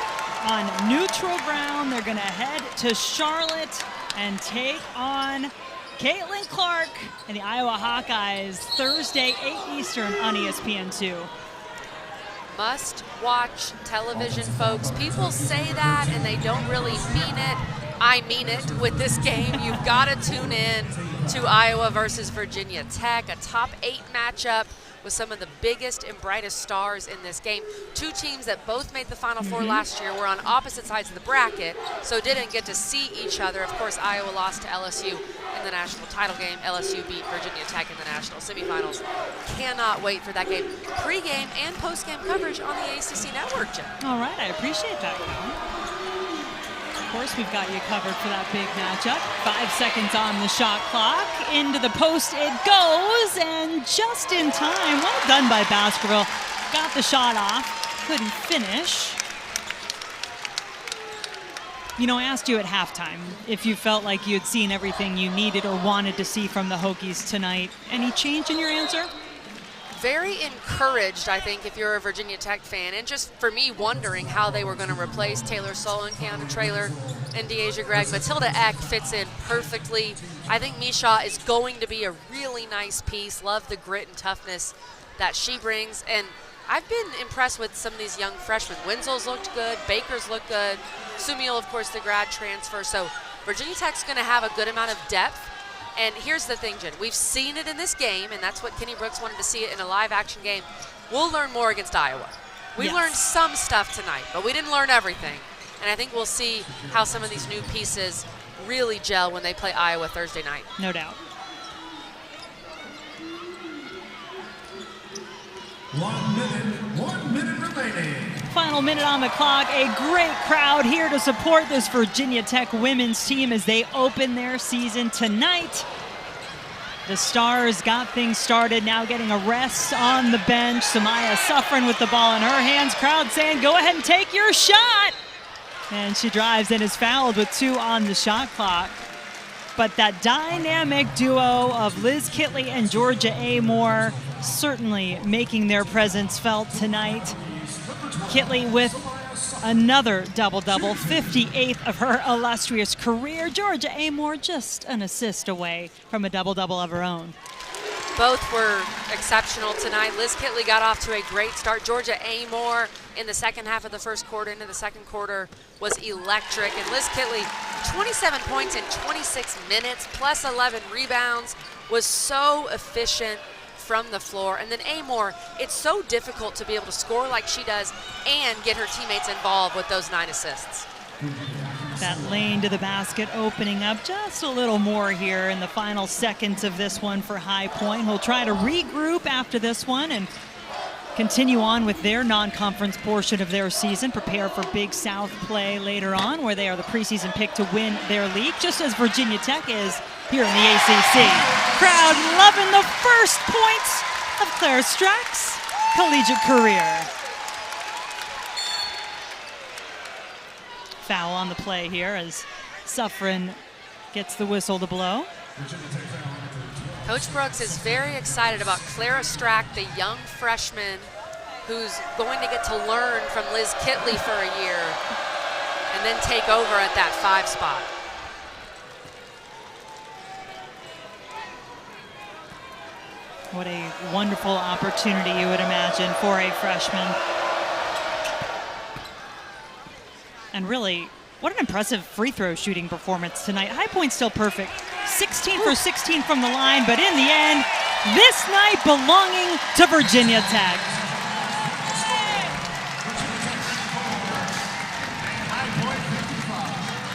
Speaker 1: on neutral ground. They're going to head to Charlotte and take on Caitlin Clark and the Iowa Hawkeyes Thursday, 8 Eastern on ESPN2.
Speaker 2: Must-watch television, folks. People say that and they don't really mean it. I mean it with this game. You've got to tune in to Iowa versus Virginia Tech, a top 8 matchup with some of the biggest and brightest stars in this game. 2 teams that both made the Final Four last year were on opposite sides of the bracket, so didn't get to see each other. Of course, Iowa lost to LSU in the national title game. LSU beat Virginia Tech in the national semifinals. Cannot wait for that game. Pre-game and post-game coverage on the ACC network, Jen.
Speaker 1: All right, I appreciate that, Colin. Of course, we've got you covered for that big matchup. 5 seconds on the shot clock. Into the post it goes, and just in time. Well done by Baskerville. Got the shot off, couldn't finish. You know, I asked you at halftime if you felt like you had seen everything you needed or wanted to see from the Hokies tonight. Any change in your answer?
Speaker 2: Very encouraged, I think, if you're a Virginia Tech fan, and just for me wondering how they were going to replace Taylor Soule and Keanu Traylor and Deasia Gregg. Matilda Ekh fits in perfectly. I think Misha is going to be a really nice piece. Love the grit and toughness that she brings, and I've been impressed with some of these young freshmen. Wenzel's looked good, Baker's looked good, Samuel, of course, the grad transfer. So Virginia Tech's going to have a good amount of depth. And here's the thing, Jen. We've seen it in this game, and that's what Kenny Brooks wanted to see it in a live-action game. We'll learn more against Iowa. We learned some stuff tonight, but we didn't learn everything. And I think we'll see how some of these new pieces really gel when they play Iowa Thursday night.
Speaker 1: No doubt.
Speaker 8: 1 minute remaining.
Speaker 1: Final minute on the clock. A great crowd here to support this Virginia Tech women's team as they open their season tonight. The Stars got things started, now getting a rest on the bench. Samaya suffering with the ball in her hands. Crowd saying, go ahead and take your shot. And she drives and is fouled with 2 on the shot clock. But that dynamic duo of Liz Kitley and Georgia Amoore certainly making their presence felt tonight. Kitley with another double-double, 58th of her illustrious career. Georgia Amoore just an assist away from a double-double of her own.
Speaker 2: Both were exceptional tonight. Liz Kitley got off to a great start. Georgia Amoore in the second half of the first quarter into the second quarter was electric. And Liz Kitley, 27 points in 26 minutes, plus 11 rebounds, was so efficient from the floor. And then Amoore, it's so difficult to be able to score like she does and get her teammates involved with those 9 assists.
Speaker 1: That lane to the basket opening up just a little more here in the final seconds of this one for High Point. We'll try to regroup after this one and continue on with their non-conference portion of their season, prepare for Big South play later on, where they are the preseason pick to win their league, just as Virginia Tech is here in the ACC. Crowd loving the first points of Claire Strack's collegiate career. Foul on the play here as Suffren gets the whistle to blow.
Speaker 2: Coach Brooks is very excited about Clara Strack, the young freshman who's going to get to learn from Liz Kitley for a year and then take over at that 5 spot.
Speaker 1: What a wonderful opportunity, you would imagine, for a freshman. And really, what an impressive free throw shooting performance tonight. High Point's still perfect. 16 for 16 from the line, but in the end, this night belonging to Virginia Tech.